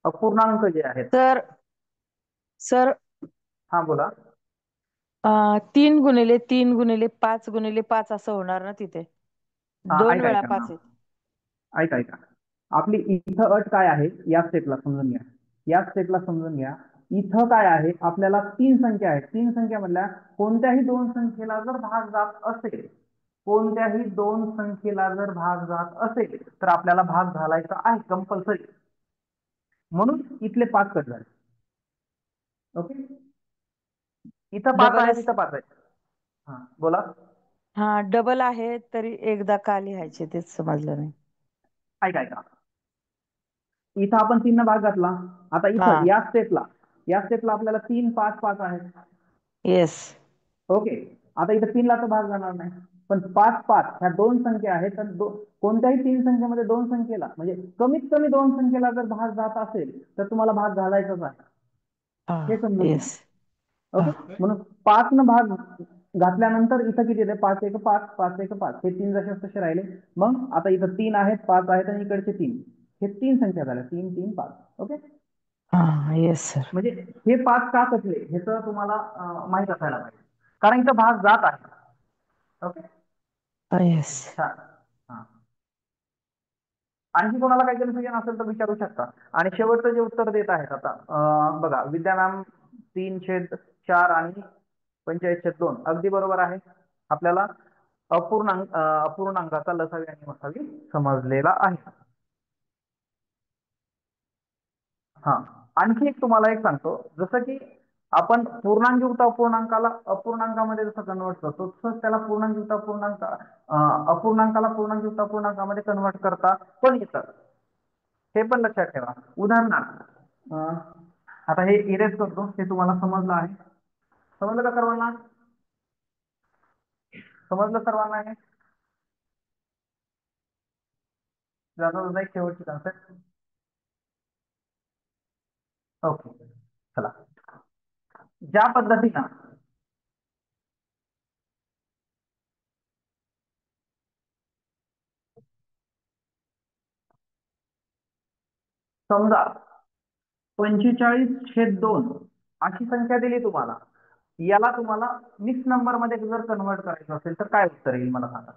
अपूर्णांक जे आहेत. सर सर हा बोला. 3 गुणिले 3 गुणिले 5 गुणिले 5 असं होणार ना तिथे? हा, 2 ऐका वेळा ऐका 5 ना, आहेत. ऐका ऐका. आपली इथं अट काय आहे या स्टेपला समजून घ्या. या स्टेपला समजून घ्या. इथं काय आहे, आपल्याला 3 संख्या आहेत. 3 संख्या म्हणल्या कोणत्याही 2 संख्येला जर भाग जात असेल, कोणत्याही 2 संख्येला जर भाग जात असेल तर आपल्याला भाग घालायचा आहे कंपल्सरी. म्हणून इथले 5 कट झाले. ओके, इथं 5 डबल आहे, इथं 5 आहे. हा बोला. हा डबल आहे तरी एकदा का लिहायचे तेच समजलं नाही. ऐका ऐका, इथं आपण 3 भाग घातला. आता इथं हा या स्टेपला आपल्याला 3 5 5 आहेत. येस. ओके, आता इथं 3 ला तर भाग जाणार नाही, पण 5 5 ह्या 2 संख्या आहेत. तर कोणत्याही 3 संख्येमध्ये 2 संख्येला म्हणजे कमीत कमी 2 संख्येला जर भाग जात असेल तर तुम्हाला भाग घालायचाच आहे. हे समजून घ्या. येस. ओके, म्हणून 5 न भाग घातल्यानंतर इथं किती येते? 5 1 5 5 1 5. हे 3 जसे तसे राहिले. मग आता इथं 3 आहेत, 5 आहेत आणि इकडचे 3. हे 3 संख्या झाल्या, 3 3 5. ओके, हा येस सर. म्हणजे हे 5 का कसले हे तर तुम्हाला माहित असायला पाहिजे, कारण इथं भाग जात आहे. Okay, yes. छान. हा, आणखी कोणाला काही कन्फ्युजन असेल तर विचारू शकता. आणि शेवटचं जे उत्तर देत आहेत आता बघा, विद्या मॅम 3/4 आणि 45/2 अगदी बरोबर आहे. आपल्याला अपूर्णांकाचा लसावी आणि मसावी समजलेला आहे. हा, आणखी एक तुम्हाला एक सांगतो, जसं की आपण पूर्णांकयुक्त अपूर्णांकाला अपूर्णांकामध्ये जसं कन्वर्ट करतो, तसंच त्याला पूर्णांकयुक्त अपूर्णांकाला पूर्णांकयुक्त अपूर्णांकामध्ये कन्वर्ट करता पण येतं. हे पण लक्षात ठेवा. उदाहरणार्थ आता हे इरेज करतो, हे तुम्हाला समजलं आहे. समजलं का सर्वांना? समजलं सर्वांना? हे जाता जाता एक शेवटची कन्सेप्ट. ओके, चला. ज्या पद्धतीनं समजा 45/2 अशी संख्या दिली तुम्हाला, याला तुम्हाला मिक्स नंबर मध्ये जर कन्वर्ट करायचं असेल तर काय उत्तर येईल मला सांगा.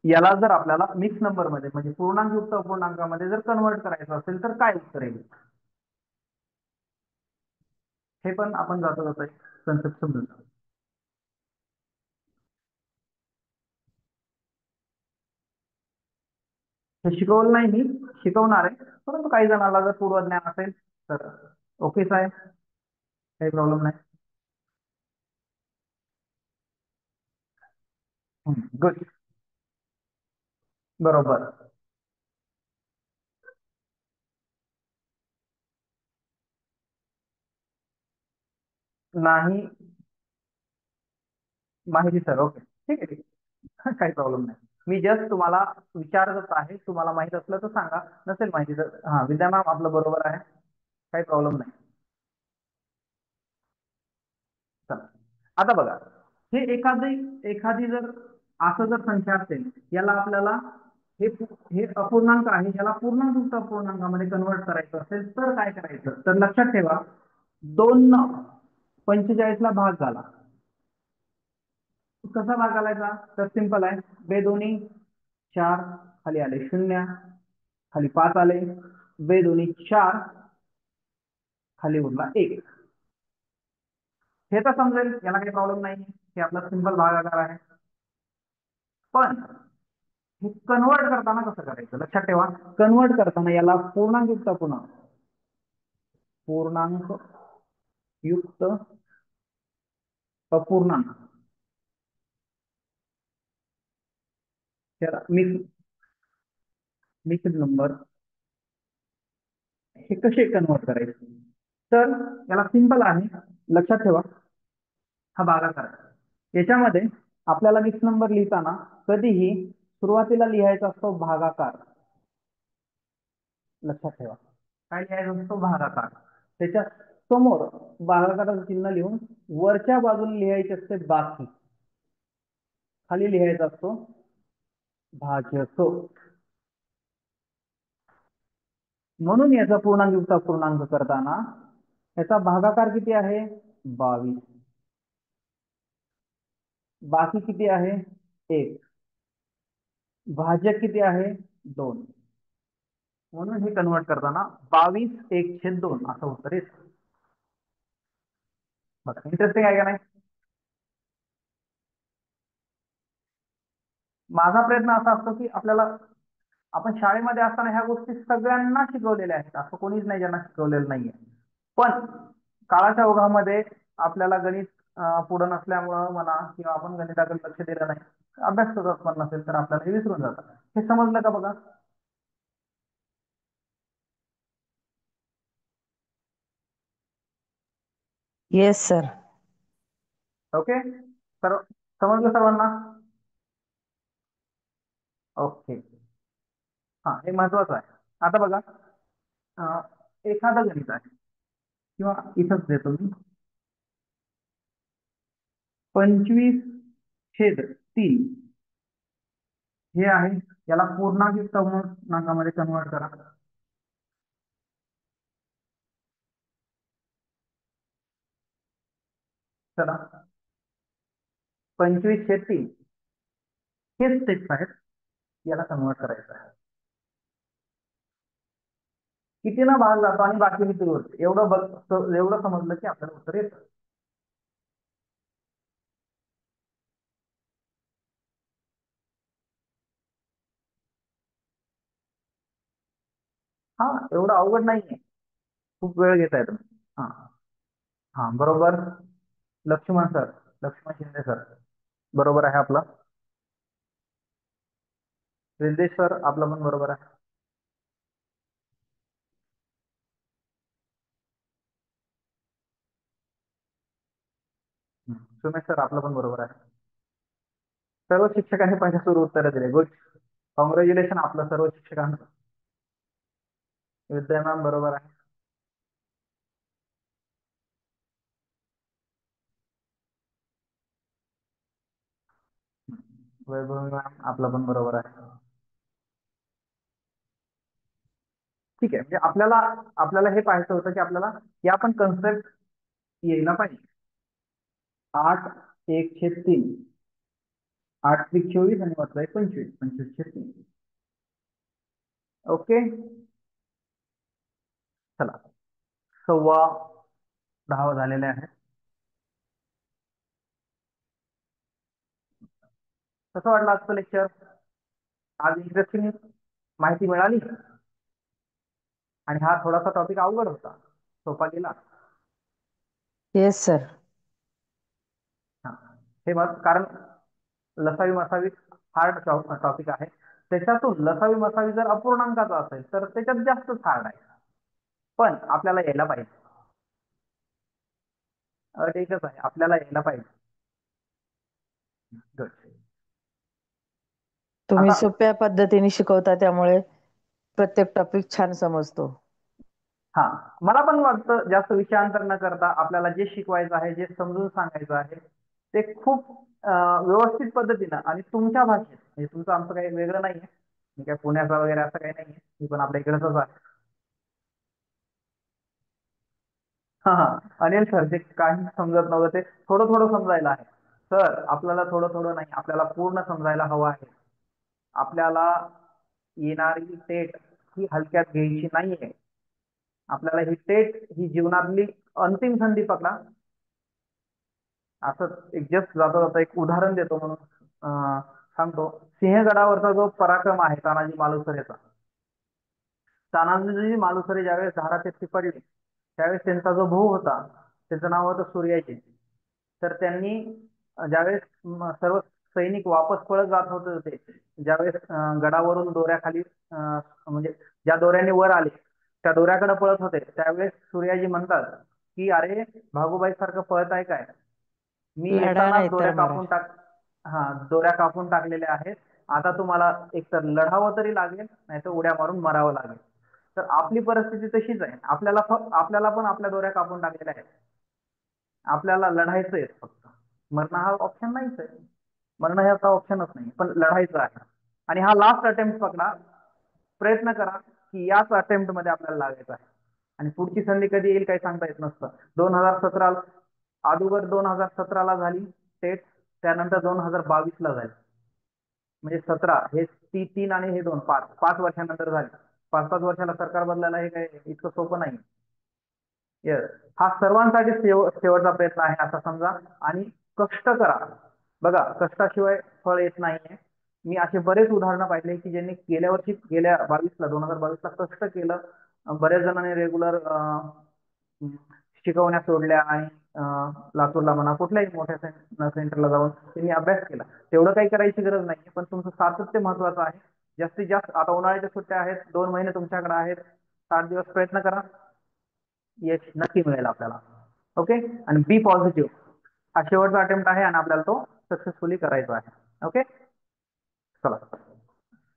याला जर आपल्याला मिक्स नंबर मध्ये म्हणजे पूर्णांकयुक्त अपूर्णांकामध्ये जर कन्वर्ट करायचं असेल तर काय उत्तर येईल? हे पण आपण जाता जाता कन्सेप्ट समजून जाऊ. हे शिकवलं नाही, मी शिकवणार आहे, परंतु काही जणांना जर पूर्वज्ञान असेल तर ओकेच आहे, काही प्रॉब्लेम नाही. गुड, बरोबर. नाही माहिती सर. ओके, ठीक आहे, ठीक आहे. काही प्रॉब्लेम नाही. मी जस्ट तुम्हाला विचारत आहे, तुम्हाला माहित असलं तर सांगा, नसेल माहिती तर हा विद्या मॅम आपलं बरोबर आहे, काही प्रॉब्लेम नाही. चला, आता बघा, हे एखादी जर असं जर संख्या असेल, याला आपल्याला हे अपूर्णांक आहे, याला पूर्णांकयुक्त अपूर्णांकामध्ये कन्वर्ट करायचं असेल तर काय करायचं? तर लक्षात ठेवा, 2 न 45 ला भाग झाला. कसा भाग घालायचा? तर सिंपल आहे, बे दोन्ही 4 खाली आले 0, खाली 5 आले, बे दोन्ही 4 खाली उरला 1. हे तर समजेल, याला काही प्रॉब्लेम नाही, हे आपला सिंपल भागाकार आहे. पण हे कन्वर्ट करताना कसं करायचं? लक्षात ठेवा, कन्वर्ट करताना याला पूर्णांकयुक्त पूर्णांक युक्त अपूर्णांक त्याला मिक्स्ड नंबर हे कसे कन्वर्ट करायचे? तर याला सिंपल आहे, लक्षात ठेवा. हा भागाकार आहे. याच्यामध्ये आपल्याला 20 नंबर लिहिताना कधीही सुरुवातीला लिहायचा असतो भागाकार. लक्षात ठेवा, काय लिहायचा असतो? भागाकार. त्याच्या समोर भागाकाराचं चिन्ह लिहून वरच्या बाजूला लिहायचे असते बाकी. खाली लिहायचा असतो भाजक. म्हणून याचा पूर्णांकीचा पूर्णांक करताना याचा भागाकार किती आहे? 22. बाकी किती आहे? 1. भाजक किती आहे? 2. म्हणून हे कन्वर्ट करताना 22/1/2 असं उत्तर येतं. बघा, इंटरेस्टिंग आहे का नाही? माझा प्रयत्न असा असतो की आपल्याला, आपण शाळेमध्ये असताना ह्या गोष्टी सगळ्यांना शिकवलेल्या आहेत, असं कोणीच नाही ज्यांना शिकवलेलं नाहीये. पण काळाच्या ओघामध्ये आपल्याला गणित पुढं नसल्यामुळं म्हणा, किंवा आपण गणिताकडे लक्ष दिलं नाही, अभ्यास करत पण नसेल तर आपल्याला हे विसरून जातं. हे समजलं का? बघा, येस सर. ओके. सर्व समजलं सर्वांना? ओके. हा, हे महत्वाचं आहे. आता बघा, एखादं गणित आहे, किंवा इथंच देतो मी, 25/3 हे आहे. याला पूर्णांक क्रमांकामध्ये कन्वर्ट करा. चला, 25/3 हे स्टेप्स आहेत, याला कन्वर्ट करायचं आहे. कितीनं भाग जातो आणि बाकी किती उरते, एवढं समजलं की आपल्याला उत्तर येतं. हा, एवढं अवघड नाहीये, खूप वेळ घेताय तुम्ही. हा हा, बरोबर. लक्ष्मण सर, लक्ष्मण शिंदे सर, बरोबर आहे आपला. रिद्देश सर, आपलं पण बरोबर आहे. सुमेश सर, आपलं पण बरोबर आहे. सर्व शिक्षकांनी पहिल्या सुरू उत्तर दिले. गुड, कॉंग्रॅच्युलेशन आपलं सर्व शिक्षकांचं. विद्या मॅम बरोबर आहे. वैभव मॅम, आपलं पण बरोबर आहे. ठीक आहे, म्हणजे आपल्याला आपल्याला हे पाहायचं होतं की आपल्याला या पण कन्सेप्ट यायला पाहिजे. 8/1/3, 8×3 = 24 आणि वरचा 25, 25/3. ओके. चला, 9:15 झालेले आहे. कसं वाटलं आजचं लेक्चर? आज इंटरेस्टिंग माहिती मिळाली, आणि हा थोडासा टॉपिक अवघड होता, सोपा गेला. Yes sir. हा, हे मत, कारण लसावी मसावी हार्ड टॉपिक आहे. त्याच्यातून लसावी मसावी जर अपूर्णांकाचा असेल तर त्याच्यात जास्तच हार्ड आहे, पण आपल्याला यायला पाहिजे. अट एकच आहे, आपल्याला यायला पाहिजे. Good. तुम्ही आता सोप्या पद्धतीने शिकवता, त्यामुळे प्रत्येक टॉपिक छान समजतो. हा, मला पण वाटतं जास्त विषयांतर न करता आपल्याला जे शिकवायचं आहे, जे समजून सांगायचं आहे, ते खूप व्यवस्थित पद्धतीनं आणि तुमच्या भाषेत, म्हणजे तुमचं आमचं काही वेगळं नाहीये, मी काय पुण्याचा वगैरे असं काही नाहीये, मी पण आपल्या इकडचंच आहे. हा हा, अनिल सर, जे काही समजत नव्हतं ते थोडं थोडं समजायला आहे. सर, आपल्याला थोडं थोडं नाही, आपल्याला पूर्ण समजायला हवं आहे. आपल्याला येणारी टेट ही हलक्यात घ्यायची नाहीये. आपल्याला ही टेट ही जीवनातली अंतिम संधी पकडा. असं एक जस्ट जाता जाता एक उदाहरण देतो म्हणून सांगतो. सिंहगडावरचा जो पराक्रम आहे तानाजी मालुसरेचा, तानाजी मालुसरे ज्यावेळेस धारातीर्थी पडले, त्यावेळेस त्यांचा जो भाऊ होता, त्याचं नाव होतं सूर्याजी. तर त्यांनी ज्यावेळेस सर्व सैनिक वापस पळत जात होते, ज्यावेळेस गडावरून दोऱ्याखाली, म्हणजे ज्या दोऱ्याने वर आले त्या दोऱ्याकडे पळत होते त्यावेळेस सूर्याजी म्हणतात की अरे भागूबाई सारखं पळत आहे काय, मी लढा येतानाच नाही दोऱ्या तर मरा. कापून टाक, हा दोऱ्या कापून टाकलेल्या आहेत, आता तुम्हाला एकतर लढावं तरी लागेल नाही तर उड्या मारून मरावं लागेल. तर आपली परिस्थिती तशीच आहे, आपल्याला पण आपल्या दोऱ्या कापून टाकलेल्या आहेत, आपल्याला लढायचंय फक्त, मरण हा ऑप्शन नाहीच आहे, मरण हे आता ऑप्शनच नाही, पण लढायचं आहे. आणि हा लास्ट अटेम्प्ट पकडा, प्रयत्न करा की याच अटेम्प्ट मध्ये आपल्याला लागायचं आहे. आणि पुढची संधी कधी येईल काही सांगता येत नसतं. 2017 अगोदर 2017ला झाली टेट, त्यानंतर 2022ला झाली, म्हणजे 17 हे तीन आणि हे 2 पाच वर्षानंतर झाले. 5-5 वर्षाला सरकार बदलायला हे काय इतकं सोपं नाही. येस, हा सर्वांसाठी शेवटचा प्रयत्न आहे असं समजा, आणि कष्ट करा. बघा, कष्टाशिवाय फळ येत नाहीये. मी असे बरेच उदाहरणं पाहिले की ज्यांनी गेल्या वर्षी, गेल्या 2022ला कष्ट केलं, बऱ्याच जणांनी रेग्युलर शिकवण्या सोडल्या आणि लातूरला म्हणा कुठल्याही मोठ्या सेंटरला जाऊन त्यांनी अभ्यास केला. तेवढं काही करायची गरज नाही, पण तुमचं सातत्य महत्वाचं आहे. जास्तीत जास्त आता उन्हाळ्याच्या सुट्ट्या आहेत, 2 महिने तुमच्याकडे आहेत, 60 दिवस प्रयत्न करा, यश नक्की मिळेल आपल्याला. ओके, आणि बी पॉझिटिव्ह. हा शेवटचा अटेम्प्ट आहे आणि आपल्याला तो सक्सेसफुली करायचा आहे. ओके, चला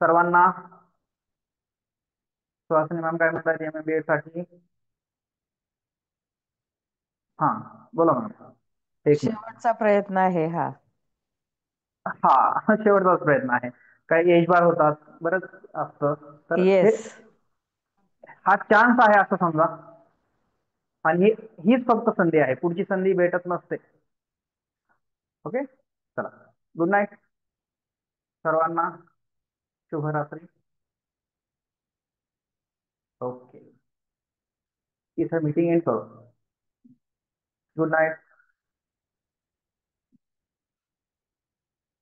सर्वांना. सुहासिनी मॅम काय म्हणतात MBA साठी? हा बोला मॅम. एक मिनिट. शेवटचा प्रयत्न आहे हा. हा शेवटचाच प्रयत्न आहे, काही एज बार होतात, बरंच असतं, तर हे येस. हा चान्स आहे असं समजा, आणि हीच फक्त संधी आहे, पुढची संधी भेटत नसते. ओके, चला, गुड नाईट सर्वांना, शुभरात्री. ओके, इथं मीटिंग एंड करू. Good night.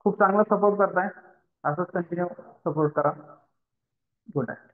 खूप चांगला सपोर्ट करताय, असंच कंटिन्यू सपोर्ट करा. Good night.